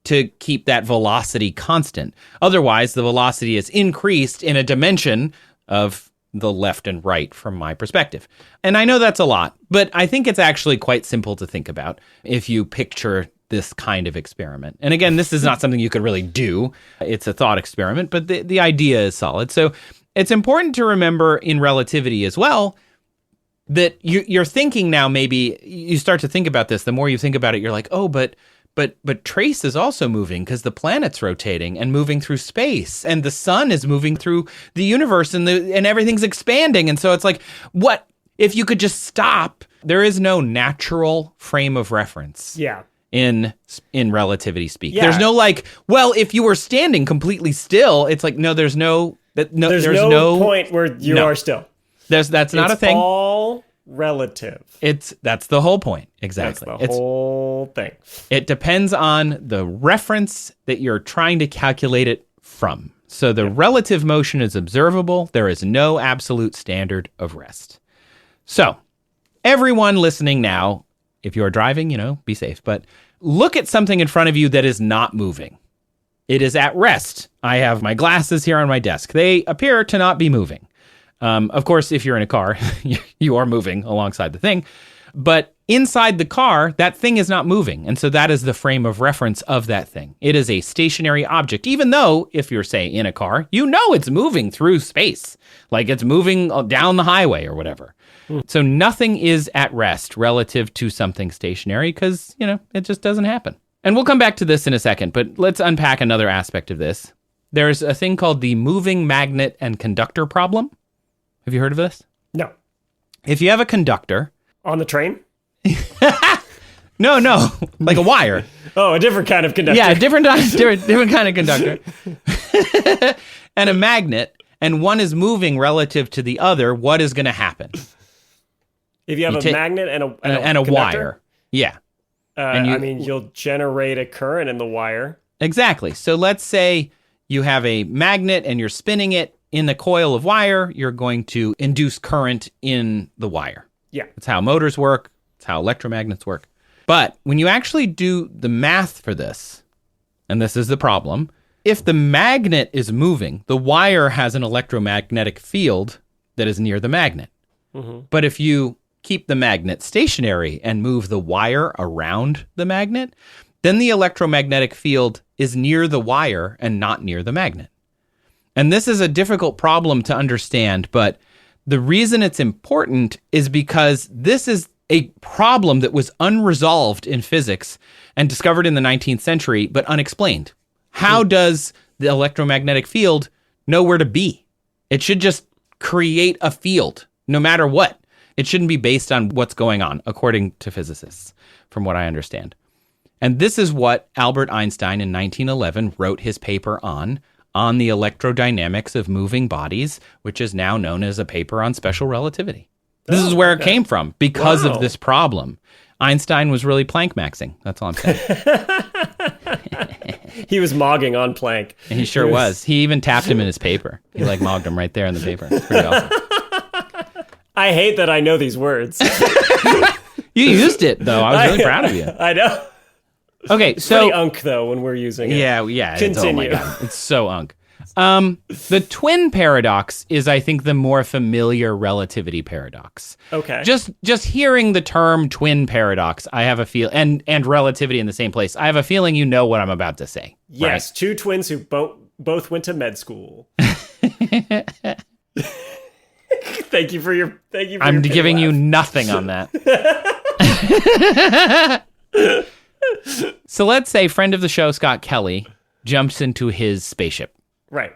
to keep that velocity constant. Otherwise, the velocity is increased in a dimension of the left and right from my perspective. And I know that's a lot, but I think it's actually quite simple to think about if you picture this kind of experiment. And again, this is not something you could really do. It's a thought experiment, but the idea is solid. So it's important to remember in relativity as well that you're thinking now, maybe you start to think about this. The more you think about it, you're like, oh, but trace is also moving because the planet's rotating and moving through space, and the sun is moving through the universe, and everything's expanding. And so it's like, what if you could just stop? There is no natural frame of reference. Yeah. In relativity speak. Yeah. There's no like, well, if you were standing completely still, it's like, no, there's no point where you are still. That's not a thing. It's all relative. That's the whole point. Exactly. That's the whole thing. It depends on the reference that you're trying to calculate it from. So the relative motion is observable. There is no absolute standard of rest. So everyone listening now, if you're driving, be safe. But look at something in front of you that is not moving. It is at rest. I have my glasses here on my desk. They appear to not be moving. Of course, if you're in a car, you are moving alongside the thing. But inside the car, that thing is not moving. And so that is the frame of reference of that thing. It is a stationary object, even though if you're, say, in a car, it's moving through space, like it's moving down the highway or whatever. So nothing is at rest relative to something stationary because, it just doesn't happen. And we'll come back to this in a second, but let's unpack another aspect of this. There's a thing called the moving magnet and conductor problem. Have you heard of this? No. If you have a conductor... On the train? No, like a wire. Oh, a different kind of conductor. Yeah, different kind of conductor. And a magnet, and one is moving relative to the other, what is going to happen? If you have a magnet and a wire. Yeah. You'll generate a current in the wire. Exactly. So let's say you have a magnet and you're spinning it in a coil of wire. You're going to induce current in the wire. Yeah. That's how motors work. That's how electromagnets work. But when you actually do the math for this, and this is the problem, if the magnet is moving, the wire has an electromagnetic field that is near the magnet. Mm-hmm. But if you keep the magnet stationary and move the wire around the magnet, then the electromagnetic field is near the wire and not near the magnet. And this is a difficult problem to understand, but the reason it's important is because this is a problem that was unresolved in physics and discovered in the 19th century, but unexplained. How does the electromagnetic field know where to be? It should just create a field, no matter what. It shouldn't be based on what's going on, according to physicists, from what I understand. And this is what Albert Einstein in 1911 wrote his paper on the electrodynamics of moving bodies, which is now known as a paper on special relativity. This is where it came from, because of this problem. Einstein was really Planck maxing. That's all I'm saying. He was mogging on Planck. And he sure was. He even tapped him in his paper. He mogged him right there in the paper. It's pretty awesome. I hate that I know these words. You used it, though. I was really proud of you. I know. Okay, it's pretty unk, though, when we're using it. Yeah. Continue. Oh my God. It's so unk. The twin paradox is, I think, the more familiar relativity paradox. Okay. Just hearing the term twin paradox, I have a feel, and relativity in the same place, I have a feeling you know what I'm about to say. Yes, right? Two twins who both went to med school. Thank you for your I'm giving you nothing on that. So let's say friend of the show, Scott Kelly, jumps into his spaceship. Right.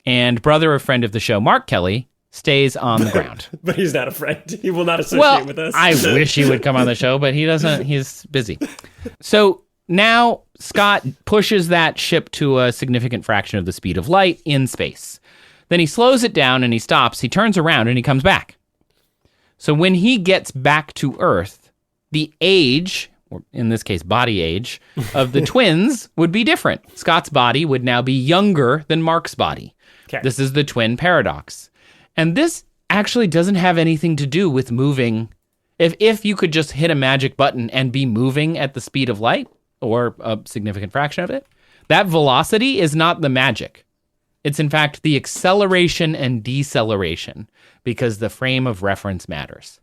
And brother of friend of the show, Mark Kelly, stays on the ground. But he's not a friend. He will not associate with us. I wish he would come on the show, but he doesn't. He's busy. So now Scott pushes that ship to a significant fraction of the speed of light in space. Then he slows it down and he stops. He turns around and he comes back. So when he gets back to Earth, the age, or in this case, body age, of the twins would be different. Scott's body would now be younger than Mark's body. Okay. This is the twin paradox. And this actually doesn't have anything to do with moving. If you could just hit a magic button and be moving at the speed of light, or a significant fraction of it, that velocity is not the magic. It's in fact the acceleration and deceleration, because the frame of reference matters.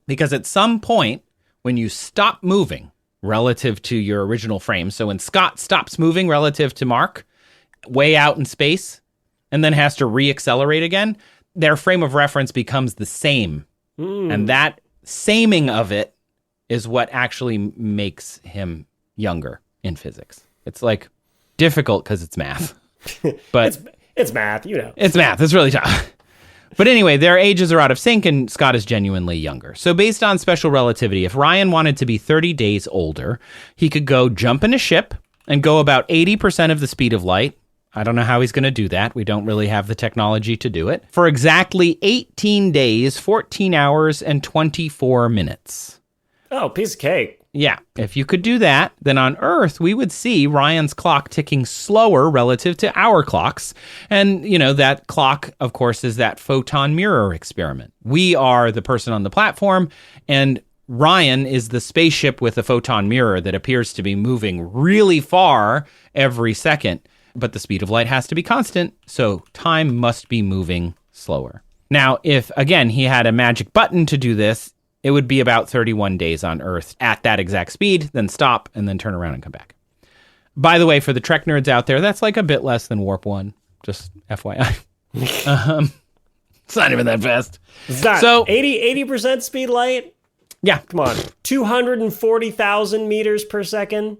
Because at some point, when you stop moving relative to your original frame, so when Scott stops moving relative to Mark, way out in space, and then has to reaccelerate again, their frame of reference becomes the same. And that saming of it is what actually makes him younger in physics. It's like difficult because it's math. But it's math, you know. It's math. It's really tough. But anyway, their ages are out of sync and Scott is genuinely younger. So based on special relativity, if Ryan wanted to be 30 days older, he could go jump in a ship and go about 80% of the speed of light. I don't know how he's going to do that. We don't really have the technology to do it. For exactly 18 days, 14 hours, and 24 minutes. Oh, piece of cake. Yeah, if you could do that, then on Earth, we would see Ryan's clock ticking slower relative to our clocks. And, you know, that clock, of course, is that photon mirror experiment. We are the person on the platform, and Ryan is the spaceship with a photon mirror that appears to be moving really far every second. But the speed of light has to be constant, so time must be moving slower. Now, if, again, he had a magic button to do this, it would be about 31 days on Earth at that exact speed, then stop, and then turn around and come back. By the way, for the Trek nerds out there, that's like a bit less than Warp 1, just FYI. It's not even that fast. It's not. So 80% speed light? Yeah. Come on. 240,000 meters per second?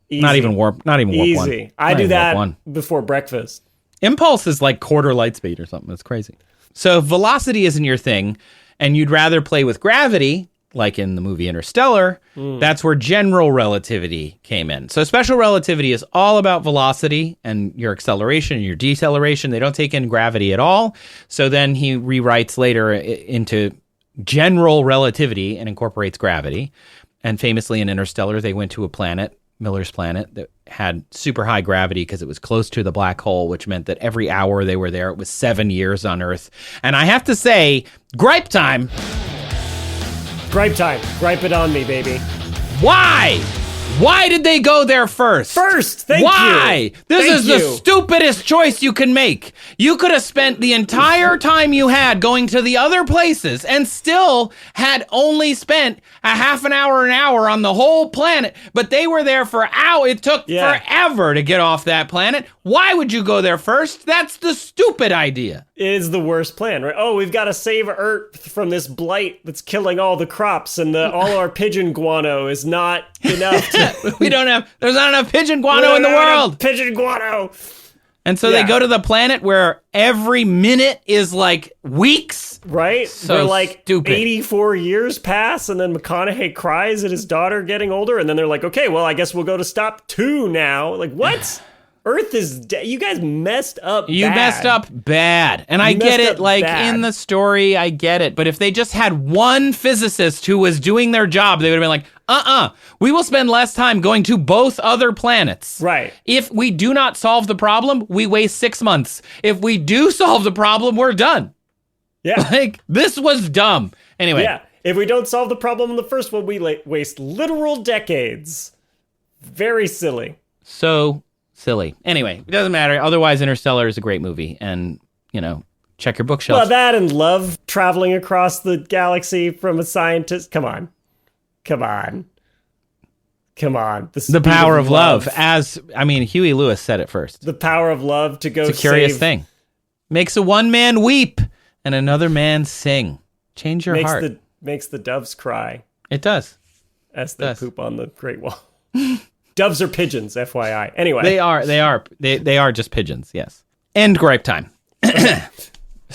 Easy. Not even warp 1. Easy. I do that before breakfast. Impulse is like quarter light speed or something. It's crazy. So if velocity isn't your thing, and you'd rather play with gravity, like in the movie Interstellar, that's where general relativity came in. So special relativity is all about velocity and your acceleration and your deceleration. They don't take in gravity at all. So then he rewrites later into general relativity and incorporates gravity. And famously in Interstellar, they went to a planet, Miller's planet, that had super high gravity because it was close to the black hole, which meant that every hour they were there, it was 7 years on Earth. And I have to say, gripe time. Gripe time. Gripe it on me, baby. Why? Why did they go there first? Thank you. Why? This is the stupidest choice you can make. You could have spent the entire time you had going to the other places and still had only spent a half an hour on the whole planet. But they were there for hours. It took forever to get off that planet. Why would you go there first? That's the stupid idea. It is the worst plan, right? Oh, we've got to save Earth from this blight that's killing all the crops, and all our pigeon guano is not enough. There's not enough pigeon guano in the world. Pigeon guano. And so they go to the planet where every minute is like weeks. Right? So they're like stupid. 84 years pass, and then McConaughey cries at his daughter getting older, and then they're like, okay, well, I guess we'll go to stop 2 now. Like, what? Earth is dead. You guys messed up You bad. messed up bad. And I get it, like, in the story, I get it. But if they just had one physicist who was doing their job, they would have been like, we will spend less time going to both other planets. Right. If we do not solve the problem, we waste 6 months. If we do solve the problem, we're done. Yeah. Like, this was dumb. Anyway. Yeah. If we don't solve the problem in the first one, we waste literal decades. Very silly. So silly. Anyway, it doesn't matter. Otherwise, Interstellar is a great movie. And, you know, check your bookshelf. Well, that and love traveling across the galaxy from a scientist. Come on. The power of love. Huey Lewis said it first. The power of love to go It's a curious thing. Makes a one man weep and another man sing. Change your heart. Makes the doves cry. It does. As they poop on the Great Wall. Doves are pigeons, FYI. Anyway. They are just pigeons, yes. End gripe time.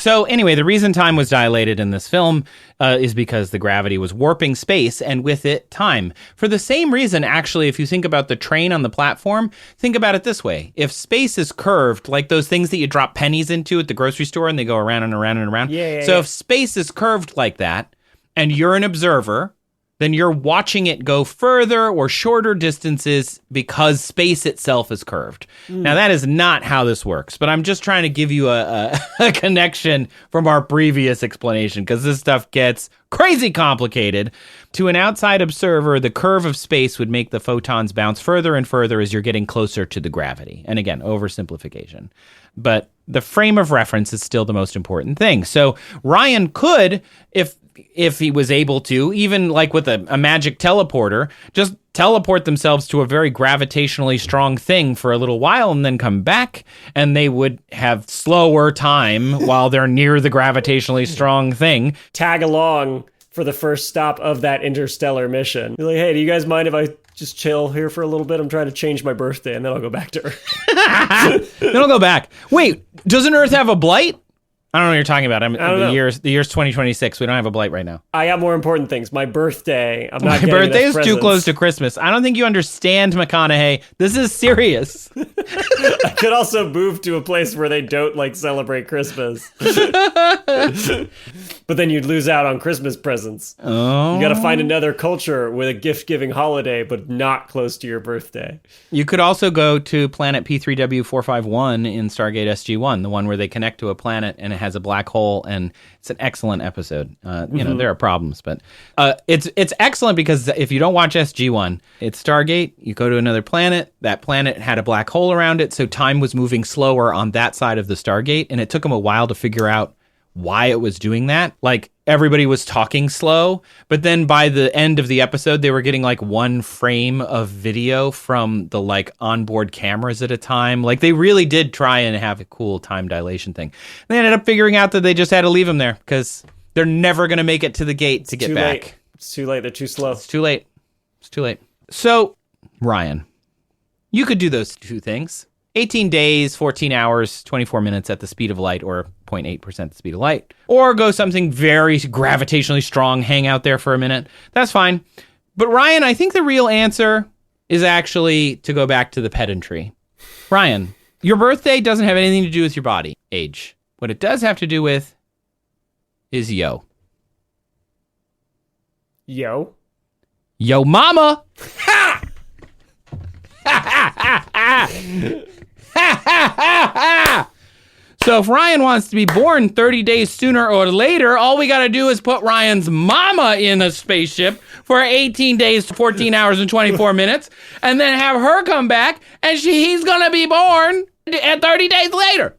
So anyway, the reason time was dilated in this film is because the gravity was warping space and with it time. For the same reason, actually, if you think about the train on the platform, think about it this way. If space is curved, like those things that you drop pennies into at the grocery store and they go around and around and around. So if space is curved like that and you're an observer, then you're watching it go further or shorter distances because space itself is curved. Now, that is not how this works, but I'm just trying to give you a connection from our previous explanation because this stuff gets crazy complicated. To an outside observer, the curve of space would make the photons bounce further and further as you're getting closer to the gravity. And again, oversimplification. But the frame of reference is still the most important thing. So Ryan could, if he was able to, even like with a magic teleporter, just teleport themselves to a very gravitationally strong thing for a little while and then come back, and they would have slower time while they're near the gravitationally strong thing. Tag along for the first stop of that interstellar mission. Be like, hey, do you guys mind if I just chill here for a little bit? I'm trying to change my birthday, and then I'll go back to Earth. Then I'll go back. Wait, doesn't Earth have a blight? I don't know what you're talking about. The year's 2026. We don't have a blight right now. I got more important things. My birthday. My birthday is too close to Christmas. I don't think you understand, McConaughey. This is serious. I could also move to a place where they don't celebrate Christmas. But then you'd lose out on Christmas presents. Oh. You got to find another culture with a gift-giving holiday, but not close to your birthday. You could also go to planet P3W451 in Stargate SG-1, the one where they connect to a planet and it has a black hole, and it's an excellent episode. You know, there are problems, but it's excellent because if you don't watch SG-1, it's Stargate, you go to another planet, that planet had a black hole around it, so time was moving slower on that side of the Stargate, and it took them a while to figure out why it was doing that. Like, everybody was talking slow, but then by the end of the episode, they were getting one frame of video from the onboard cameras at a time. Like, they really did try and have a cool time dilation thing. They ended up figuring out that they just had to leave them there because they're never going to make it to the gate to get back. Late. It's too late. They're too slow. It's too late. It's too late. So, Ryan, you could do those two things. 18 days, 14 hours, 24 minutes at the speed of light, or 0.8% the speed of light. Or go something very gravitationally strong, hang out there for a minute. That's fine. But Ryan, I think the real answer is actually to go back to the pedantry. Ryan, your birthday doesn't have anything to do with your body age. What it does have to do with is yo. Yo? Yo mama! Ha! So if Ryan wants to be born 30 days sooner or later, all we got to do is put Ryan's mama in a spaceship for 18 days, 14 hours, and 24 minutes, and then have her come back, and he's going to be born at 30 days later.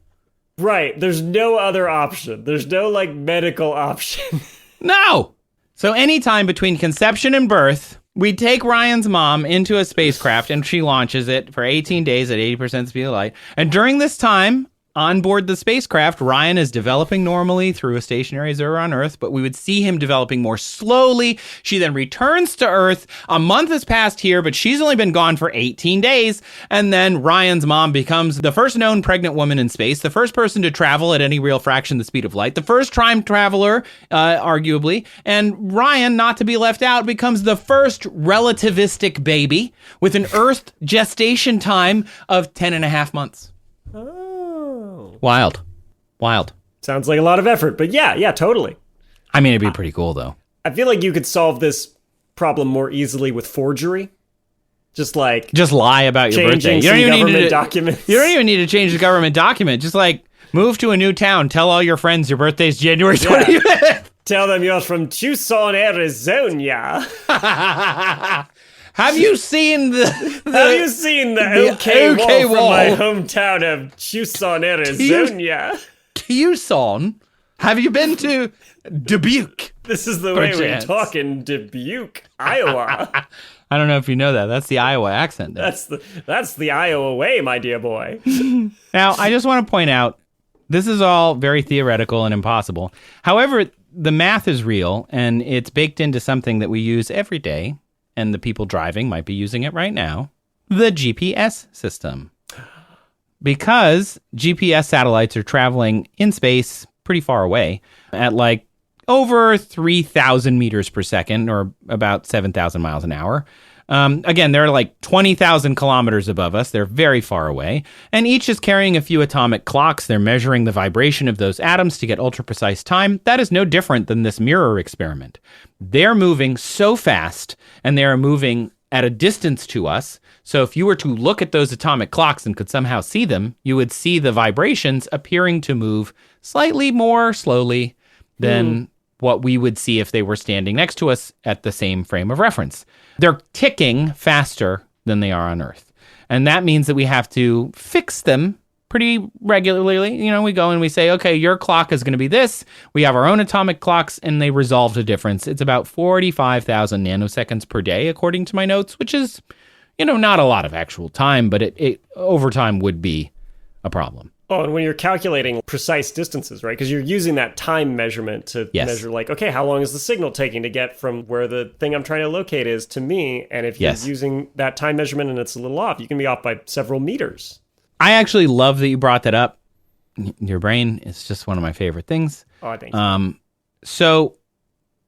Right. There's no other option. There's no, medical option. No. So anytime between conception and birth, we take Ryan's mom into a spacecraft and she launches it for 18 days at 80% speed of light. And during this time, on board the spacecraft, Ryan is developing normally through a stationary observer on Earth, but we would see him developing more slowly. She then returns to Earth. A month has passed here, but she's only been gone for 18 days. And then Ryan's mom becomes the first known pregnant woman in space, the first person to travel at any real fraction the speed of light, the first time traveler, arguably. And Ryan, not to be left out, becomes the first relativistic baby with an Earth gestation time of 10 and a half months. Wild. Sounds like a lot of effort, but yeah, totally. I mean, it'd be pretty cool, though. I feel like you could solve this problem more easily with forgery. Just lie about your birthday. You don't even need documents. You don't even need to change the government document. Just move to a new town. Tell all your friends your birthday's January 25th. Tell them you're from Tucson, Arizona. Have you seen the OK wall from my hometown of Tucson, Arizona? Tucson? Have you been to Dubuque? This is the way we talk in Dubuque, Iowa. I don't know if you know that. That's the Iowa accent. That's the Iowa way, my dear boy. Now, I just want to point out, this is all very theoretical and impossible. However, the math is real, and it's baked into something that we use every day. And the people driving might be using it right now, the GPS system. Because GPS satellites are traveling in space pretty far away at like over 3,000 meters per second, or about 7,000 miles an hour. Again, they're like 20,000 kilometers above us. They're very far away. And each is carrying a few atomic clocks. They're measuring the vibration of those atoms to get ultra-precise time. That is no different than this mirror experiment. They're moving so fast, and they are moving at a distance to us. So if you were to look at those atomic clocks and could somehow see them, you would see the vibrations appearing to move slightly more slowly than what we would see if they were standing next to us at the same frame of reference. They're ticking faster than they are on Earth. And that means that we have to fix them pretty regularly. You know, we go and we say, okay, your clock is going to be this. We have our own atomic clocks, and they resolve the difference. It's about 45,000 nanoseconds per day, according to my notes, which is, you know, not a lot of actual time, but it over time would be a problem. Oh, and when you're calculating precise distances, right? Because you're using that time measurement to measure, like, okay, how long is the signal taking to get from where the thing I'm trying to locate is to me? And if you're using that time measurement and it's a little off, you can be off by several meters. I actually love that you brought that up. Your brain is just one of my favorite things. Oh, thank you. So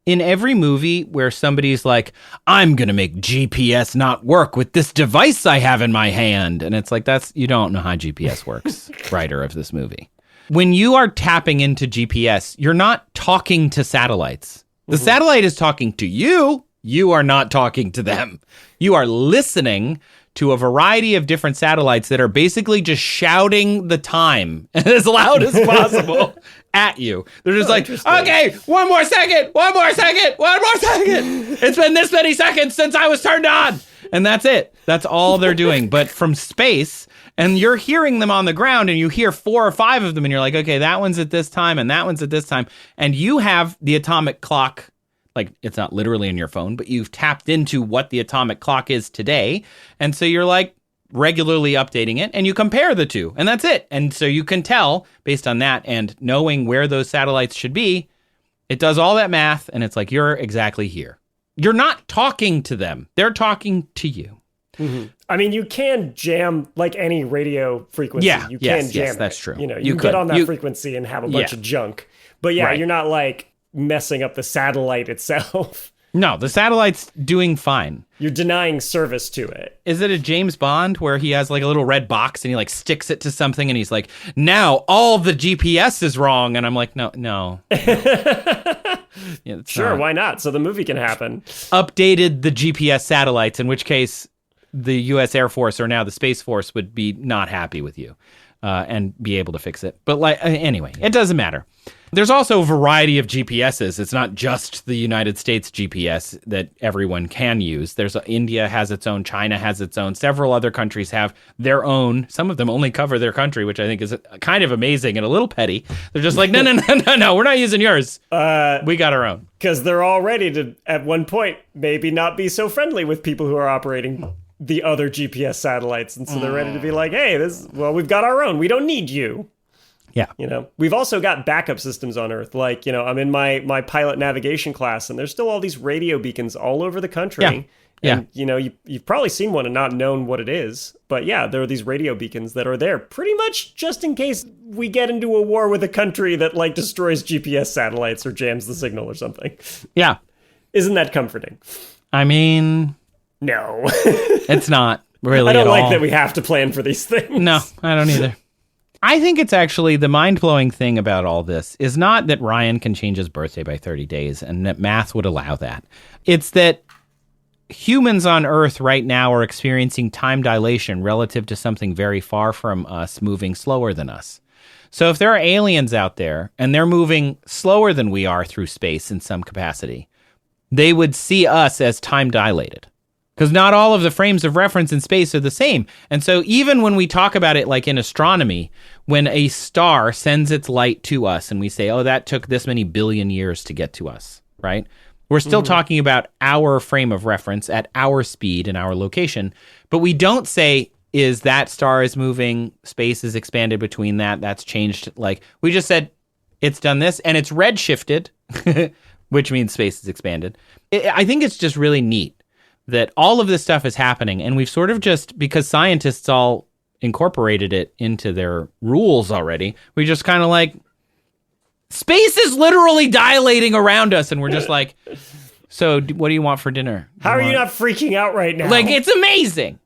in every movie where somebody's like, I'm going to make GPS not work with this device I have in my hand. And it's like, you don't know how GPS works, writer of this movie. When you are tapping into GPS, you're not talking to satellites. The satellite is talking to you. You are not talking to them. You are listening to a variety of different satellites that are basically just shouting the time as loud as possible at you. They're just like, okay, one more second. It's been this many seconds since I was turned on. And that's it. That's all they're doing. But from space, and you're hearing them on the ground, and you hear 4 or 5 of them, and you're like, okay, that one's at this time, and that one's at this time. And you have the atomic clock. Like, it's not literally in your phone, but you've tapped into what the atomic clock is today. And so you're like regularly updating it, and you compare the two, and that's it. And so you can tell based on that and knowing where those satellites should be, it does all that math, and it's like, you're exactly here. You're not talking to them. They're talking to you. Mm-hmm. I mean, you can jam like any radio frequency. Yeah, you can jam that's it. true. You know, you get on that frequency and have a bunch of junk. But you're not like messing up the satellite itself. No, the satellite's doing fine. You're denying service to it. Is it a James Bond where he has like a little red box and he like sticks it to something and he's like, now all the GPS is wrong? And I'm like, no. Sure, why not? So the movie can happen. Updated the GPS satellites, in which case the U.S. Air Force or now the Space Force would be not happy with you and be able to fix it. But anyway, it doesn't matter. There's also a variety of GPSs. It's not just the United States GPS that everyone can use. India has its own, China has its own, several other countries have their own. Some of them only cover their country, which I think is kind of amazing and a little petty. They're just like, no, we're not using yours. We got our own. Because they're all ready to, at one point, maybe not be so friendly with people who are operating the other GPS satellites. And so they're ready to be like, hey, we've got our own. We don't need you. Yeah. You know, we've also got backup systems on Earth. Like, you know, I'm in my pilot navigation class, and there's still all these radio beacons all over the country. Yeah. And, you know, you've probably seen one and not known what it is. But yeah, there are these radio beacons that are there pretty much just in case we get into a war with a country that like destroys GPS satellites or jams the signal or something. Yeah. Isn't that comforting? I mean, no. It's not really I don't at like all. that we have to plan for these things. No, I don't either. I think it's actually the mind-blowing thing about all this is not that Ryan can change his birthday by 30 days and that math would allow that. It's that humans on Earth right now are experiencing time dilation relative to something very far from us moving slower than us. So if there are aliens out there and they're moving slower than we are through space in some capacity, they would see us as time dilated. Because not all of the frames of reference in space are the same. And so even when we talk about it like in astronomy, when a star sends its light to us and we say, oh, that took this many billion years to get to us, right? We're still talking about our frame of reference at our speed and our location. But we don't say, is that star is moving, space is expanded between that's changed. Like, we just said, it's done this, and it's redshifted, which means space is expanded. I think it's just really neat that all of this stuff is happening, and we've sort of just, because scientists all incorporated it into their rules already, we just kind of like Space is literally dilating around us, and we're just like, so what do you want for dinner? How are you not freaking out right now? Like, it's amazing.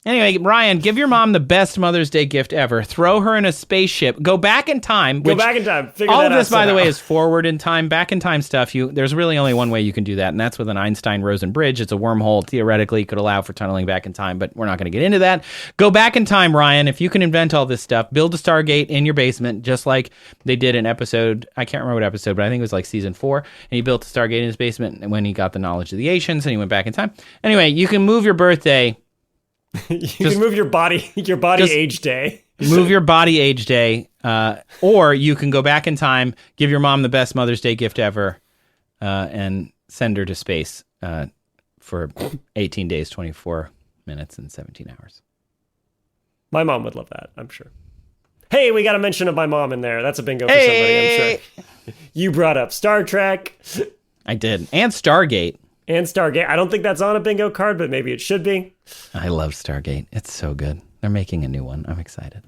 Anyway, Ryan, give your mom the best Mother's Day gift ever. Throw her in a spaceship. Go back in time. Go back in time. Figure all that of this, out by the somehow. way, is forward in time. Back in time stuff. There's really only one way you can do that, and that's with an Einstein-Rosen bridge. It's a wormhole. Theoretically, could allow for tunneling back in time, but we're not going to get into that. Go back in time, Ryan. If you can invent all this stuff, build a Stargate in your basement, just like they did in episode, I can't remember what episode, but I think it was like season 4, and he built a Stargate in his basement when he got the knowledge of the ancients, and he went back in time. Anyway, you can move your birthday. You can move your body age day. Move your body age day, or you can go back in time, give your mom the best Mother's Day gift ever, and send her to space for 18 days, 24 minutes, and 17 hours. My mom would love that, I'm sure. Hey, we got a mention of my mom in there. That's a bingo for somebody, I'm sure. You brought up Star Trek. I did. And Stargate. And Stargate. I don't think that's on a bingo card, but maybe it should be. I love Stargate. It's so good. They're making a new one. I'm excited.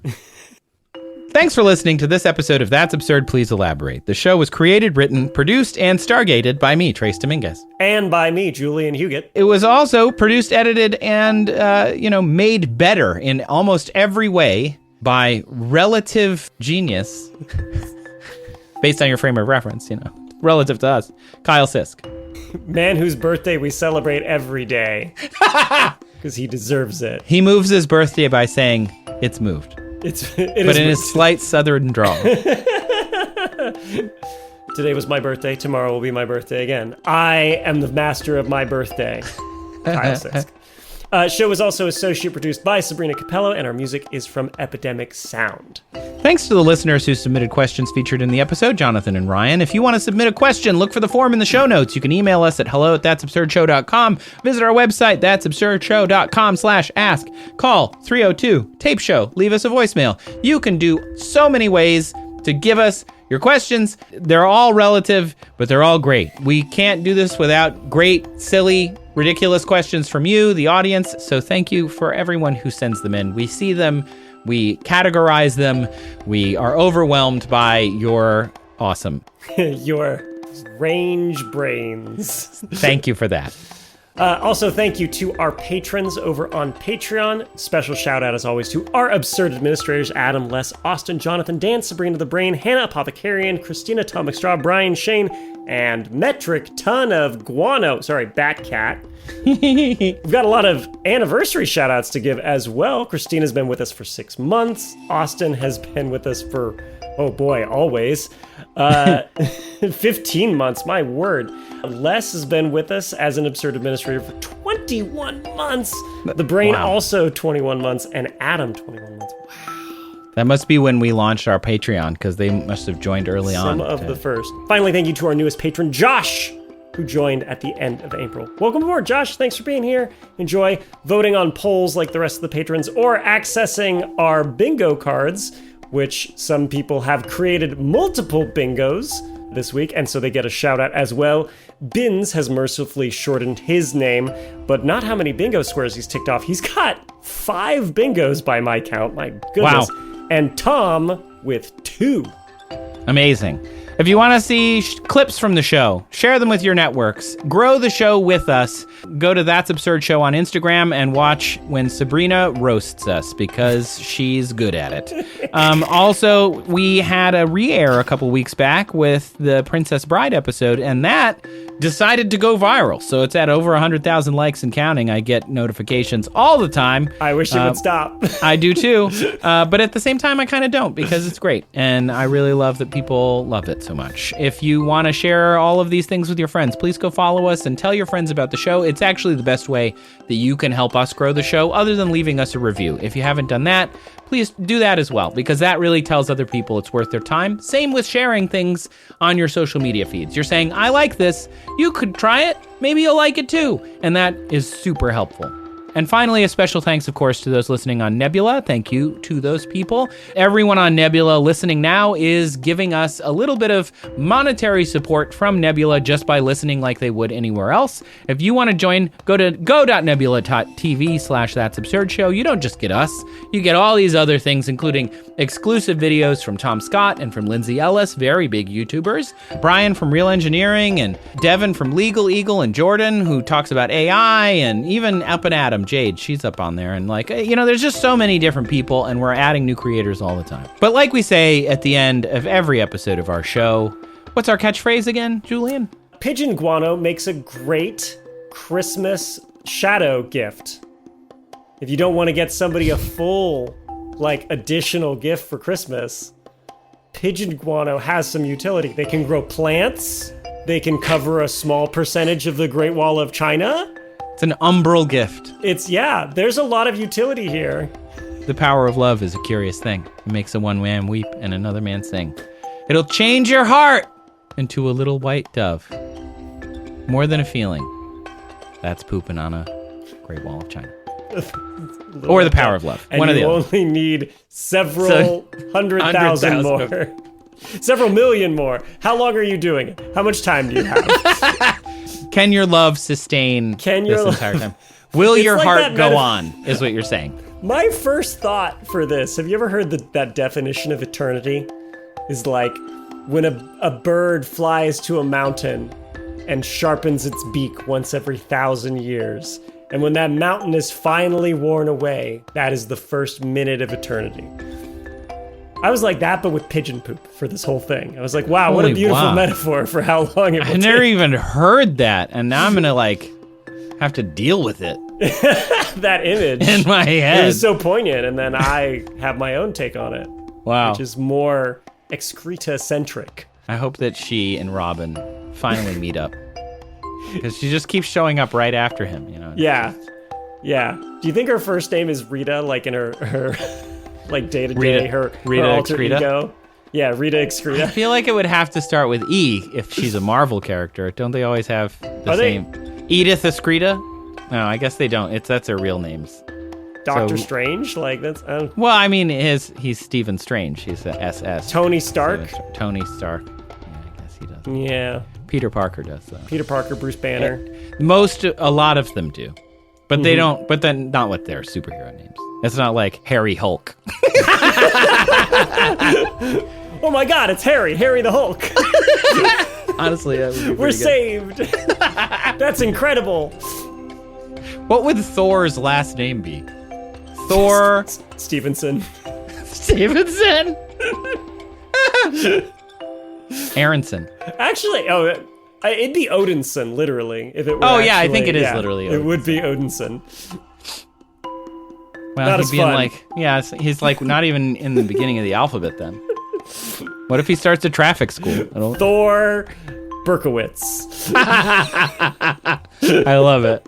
Thanks for listening to this episode of That's Absurd, Please Elaborate. The show was created, written, produced, and Stargated by me, Trace Dominguez. And by me, Julian Huguet. It was also produced, edited, and, made better in almost every way by relative genius, based on your frame of reference, relative to us, Kyle Sisk. Man whose birthday we celebrate every day. Because he deserves it. He moves his birthday by saying, it's moved. But in his slight southern drawl. Today was my birthday. Tomorrow will be my birthday again. I am the master of my birthday. Kyle Sisk. Show is also associate produced by Sabrina Capello, and our music is from Epidemic Sound. Thanks to the listeners who submitted questions featured in the episode, Jonathan and Ryan. If you want to submit a question, look for the form in the show notes. You can email us at hello@that'sabsurdshow.com. Visit our website, that'sabsurdshow.com/ask. Call 302-TAPE-SHOW. Leave us a voicemail. You can do so many ways to give us your questions. They're all relative, but they're all great. We can't do this without great, silly, ridiculous questions from you, the audience. So thank you for everyone who sends them in. We see them. We categorize them. We are overwhelmed by your awesome. Your range brains. Thank you for that. Also, thank you to our patrons over on Patreon. Special shout out, as always, to our absurd administrators, Adam, Les, Austin, Jonathan, Dan, Sabrina the Brain, Hannah Apothecarian, Christina Tom McStraw, Brian Shane, and metric ton of Batcat. We've got a lot of anniversary shout outs to give as well. Christina's been with us for 6 months. Austin has been with us for, oh boy, always. 15 months, my word. Les has been with us as an absurd administrator for 21 months. The Brain also 21 months, and Adam 21 months. That must be when we launched our Patreon, because they must have joined early on. Some of the first. Finally, thank you to our newest patron, Josh, who joined at the end of April. Welcome aboard, Josh. Thanks for being here. Enjoy voting on polls like the rest of the patrons, or accessing our bingo cards, which some people have created multiple bingos this week, and so they get a shout out as well. Bins has mercifully shortened his name, but not how many bingo squares he's ticked off. He's got 5 bingos by my count. My goodness. Wow. And Tom with 2. Amazing. If you want to see clips from the show, share them with your networks. Grow the show with us. Go to That's Absurd Show on Instagram and watch when Sabrina roasts us, because she's good at it. Also, we had a re-air a couple weeks back with the Princess Bride episode, and that decided to go viral. So it's at over 100,000 likes and counting. I get notifications all the time. I wish it would stop. I do too. But at the same time, I kind of don't, because it's great. And I really love that people love it so much. If you want to share all of these things with your friends, please go follow us and tell your friends about the show. It's actually the best way that you can help us grow the show, other than leaving us a review. If you haven't done that, please do that as well, because that really tells other people it's worth their time. Same with sharing things on your social media feeds. You're saying, I like this. You could try it. Maybe you'll like it too. And that is super helpful. And finally, a special thanks, of course, to those listening on Nebula. Thank you to those people. Everyone on Nebula listening now is giving us a little bit of monetary support from Nebula just by listening like they would anywhere else. If you want to join, go to go.nebula.tv/that'sabsurd show. You don't just get us. You get all these other things, including exclusive videos from Tom Scott and from Lindsay Ellis, very big YouTubers, Brian from Real Engineering, and Devin from Legal Eagle, and Jordan, who talks about AI, and even Up and Adam, Jade, she's up on there. And there's just so many different people, and we're adding new creators all the time. But like we say at the end of every episode of our show, what's our catchphrase again, Julian? Pigeon guano makes a great Christmas shadow gift. If you don't want to get somebody a full, additional gift for Christmas, pigeon guano has some utility. They can grow plants. They can cover a small percentage of the Great Wall of China. It's an umbral gift. There's a lot of utility here. The power of love is a curious thing. It makes a one man weep and another man sing. It'll change your heart into a little white dove. More than a feeling. That's pooping on a Great Wall of China. Or the power of love. And one of the you other. only need several 100,000 more. Several million more. How long are you doing it? How much time do you have? Can your love sustain this entire time? Will your heart go on, is what you're saying. My first thought for this, have you ever heard that definition of eternity? Is like when a bird flies to a mountain and sharpens its beak once every 1,000 years. And when that mountain is finally worn away, that is the first minute of eternity. I was like that, but with pigeon poop for this whole thing. I was like, wow, what a beautiful metaphor for how long it will take. I never even heard that, and now I'm going to, have to deal with it. That image. In my head. It was so poignant, and then I have my own take on it. Wow. Which is more excreta-centric. I hope that she and Robin finally meet up. Because she just keeps showing up right after him, Yeah. Yeah. Do you think her first name is Rita, in her day-to-day, her alter Excreta? ego? Yeah, Rita Excreta. I feel like it would have to start with E if she's a Marvel character. Don't they always have the same? Edith Excreta? No, I guess they don't. That's their real names. Doctor Strange? That's... Well, I mean, he's Stephen Strange. He's the SS. Tony Stark? Tony Stark. Yeah, I guess he does. Yeah. Peter Parker does, though. Peter Parker, Bruce Banner. A lot of them do. But they don't, but then not with their superhero names. It's not like Harry Hulk. Oh my god, it's Harry the Hulk. Honestly, that would be We're saved. That's incredible. What would Thor's last name be? Thor Stevenson. Stevenson. Aronson. Actually, it'd be Odinson, literally, if it were. I think it is literally Odinson. It would be Odinson. Well, he'd be he's not even in the beginning of the alphabet then. What if he starts a traffic school? Thor Berkowitz. I love it.